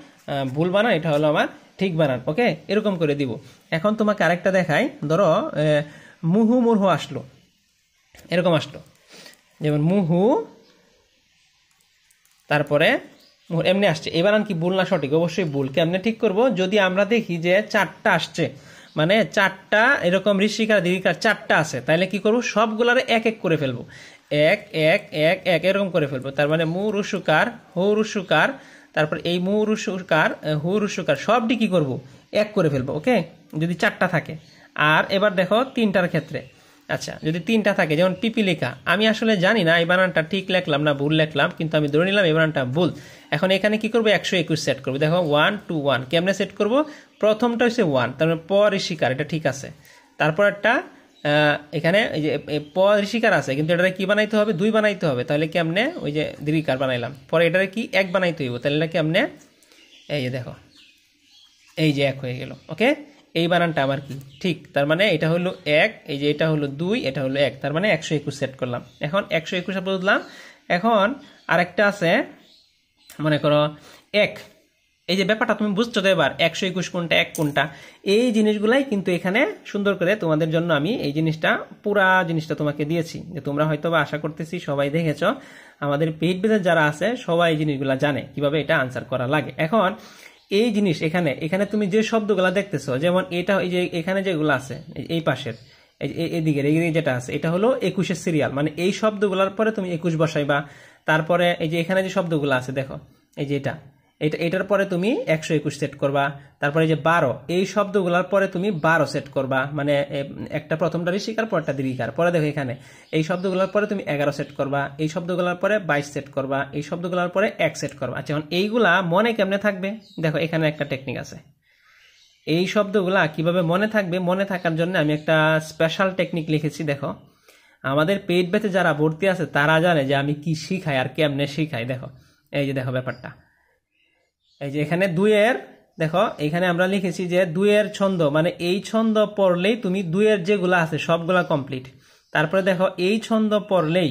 [SPEAKER 1] ভুল বানান, এটা হলো আমার ঠিক বানান। ওকে, এরকম করে দিব। এখন তোমাকে আরেকটা দেখাই, ধরো মুহু মুরহু আসলো, এরকম আসলো, যেমন মুহু, তারপরে এমনি আসছে। এই বানান কি ভুল না সঠিক? অবশ্যই ভুল। কেমনে ঠিক করব, যদি আমরা দেখি যে 4টা আসছে, মানে 4টা এরকম ঋষিকার দীর্ঘিকার 4টা আছে, তাহলে কি করব, সবগুলারে এক এক করে ফেলবো, 1 1 1 1 এরকম করে ফেলবো। তার মানে মু রুসুকার হু রুসুকার, তারপর এই মু রুসুকার হু রুসুকার সবটি কি করব, এক করে ফেলবো। ওকে, যদি 4টা থাকে। আর এবার দেখো 3টার ক্ষেত্রে, আচ্ছা যদি 3টা থাকে, যেমন পিপিলিকা, আমি আসলে জানি না এই বানানটা ঠিক লিখলাম না ভুল লিখলাম, কিন্তু আমি ধরে নিলাম এই বানানটা ভুল। এখন এখানে কি করবো, 121 সেট করবো। দেখো 1 2 1 কেমনে সেট করব, প্রথমটা হচ্ছে 1, তার মানে প ঋষিকার, এটা ঠিক আছে। তারপর একটা এখানে এই যে প ঋষিকার আছে, কিন্তু এটা কি বানাইতে হবে, 2 বানাইতে হবে। তাহলে কেমনে, ওই যে দীর্ঘিকার বানাইলাম, পরে এটারে কি 1 বানাইতে হইব, তাহলে কেমনে, এই যে দেখো এই যে 1 হয়ে গেল। ওকে, এই বানানটা আমার কি ঠিক, তার মানে এটা হলো 1, এই যে এটা হলো 2, এটা হলো 1, তার মানে 121 সেট করলাম। এখন 121 বুঝলাম। এখন আরেকটা আছে, মনে করো 1, এই যে ব্যাপারটা তুমি বুঝছো তো এবার, 121 কোনটা 1 কোনটা, এই জিনিসগুলাই কিন্তু এখানে সুন্দর করে তোমাদের জন্য আমি এই জিনিসটা পুরা জিনিসটা তোমাকে দিয়েছি, যে তোমরা হয়তো বা আশা করতেছি সবাই দেখেছো, আমাদের পেইড বেজে যারা আছে সবাই এই জিনিসগুলা জানে কিভাবে এটা আনসার করা লাগে। এখন এই জিনিস এখানে তুমি যে শব্দগুলা দেখতেছো, যেমন এটা, এই যে এখানে যেগুলো আছে এই পাশের এইদিকে যেটা আছে, এটা হলো 21 সিরিয়াল, মানে এই শব্দগুলোর পরে তুমি 21 বসাইবা। তারপরে এই যে এখানে যে শব্দগুলো আছে দেখো, এই যে এটার পরে তুমি 121 সেট করবা। তারপরে যে 12, এই শব্দগুলোর পরে তুমি 12 সেট করবা, মানে একটা প্রথমটা ঋষিকার পরটা দীর্ঘিকার। পরে দেখো এখানে এই শব্দগুলোর পরে তুমি 11 সেট করবা, এই শব্দগুলোর পরে 22 সেট করবা, এই শব্দগুলোর পরে 1 সেট করবা। আচ্ছা, এখন এইগুলা মনে কেমনে থাকবে, দেখো এখানে একটা টেকনিক আছে। এই শব্দগুলা কিভাবে মনে থাকবে, মনে থাকার জন্য আমি একটা স্পেশাল টেকনিক লিখেছি। দেখো আমাদের পেইড ব্যাচে যারা ভর্তি আছে তারা জানে যে আমি কি শিখাই আর কেমনে শিখাই। দেখো এই যে দেখো ব্যাপারটা, এই যে এখানে 2 এর, দেখো এখানে আমরা লিখেছি যে 2 এর ছন্দ, মানে এই ছন্দ পড়লেই তুমি 2 এর যেগুলো আছে সবগুলা কমপ্লিট। তারপরে দেখো এই ছন্দ পড়লেই,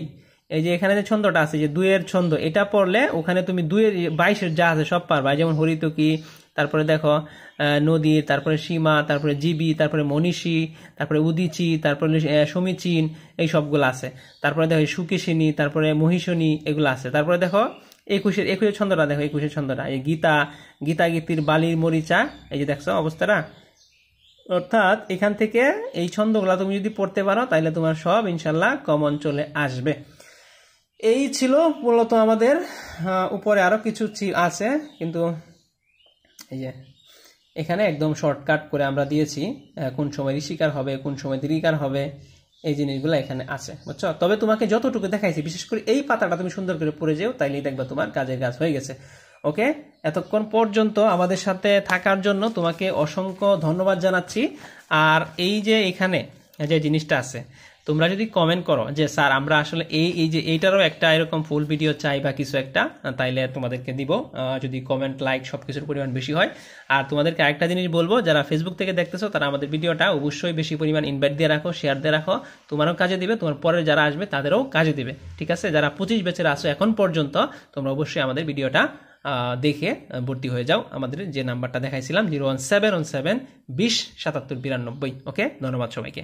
[SPEAKER 1] এই যে এখানে যে ছন্দটা আছে যে 2 এর ছন্দ, এটা পড়লে ওখানে তুমি 2 এর 22 যা আছে সব পারবা। যেমন হরিতকি, তারপরে দেখো নদী, তারপরে সীমা, তারপরে জীবী, তারপরে মনীষী, তারপরে উদিচি, তারপরে সমীচীন, এই সবগুলো আছে। তারপরে দেখো সুকেশিনী, তারপরে মহিষণী, এগুলো আছে। তারপরে দেখো 21 ছন্দটা, দেখো 21 ছন্দটা, এই গীতা গীতির বালির মরিচা, এই যে দেখছো অবস্থাটা। অর্থাৎ এখান থেকে এই ছন্দগুলা তুমি যদি পড়তে পারো তাহলে তোমার সব ইনশাল্লাহ কমন চলে আসবে। এই ছিল মূলত আমাদের, উপরে আরো কিছু আছে, কিন্তু এই যে এখানে একদম শর্টকাট করে আমরা দিয়েছি কোন সময় ঋষিকার হবে, কোন সময় দীর্ঘিকার হবে, এই জিনিসগুলো এখানে আছে, বুঝছো। তবে তোমাকে যতটুকু দেখাইছি, বিশেষ করে এই পাতাটা তুমি সুন্দর করে পড়ে যেও, তাইলেই দেখবা তোমার কাজের কাজ হয়ে গেছে। ওকে, এতক্ষণ পর্যন্ত আমাদের সাথে থাকার জন্য তোমাকে অসংখ্য ধন্যবাদ জানাচ্ছি। আর এই যে এখানে যে জিনিসটা আছে, তোমরা যদি কমেন্ট করো যে স্যার আমরা আসলে এই যে এইটারও একটা এরকম ফুল ভিডিও চাই বা কিছু একটা, তাইলে তোমাদেরকে দিব, যদি কমেন্ট লাইক সবকিছুর পরিমাণ বেশি হয়। আর তোমাদেরকে আরেকটা জিনিস বলবো, যারা ফেসবুক থেকে দেখতেছো তারা আমাদের ভিডিওটা অবশ্যই বেশি পরিমাণ ইনভাইট দিয়ে রাখো, শেয়ার দিয়ে রাখো, তোমারও কাজে দিবে, তোমার পরে যারা আসবে তাদেরও কাজে দিবে, ঠিক আছে। যারা 25 ব্যাচের আছো এখন পর্যন্ত, তোমরা অবশ্যই আমাদের ভিডিওটা দেখে ভর্তি হয়ে যাও। আমাদের যে নাম্বারটা দেখাইছিলাম 01717 20 77 92। ওকে, ধন্যবাদ সবাইকে।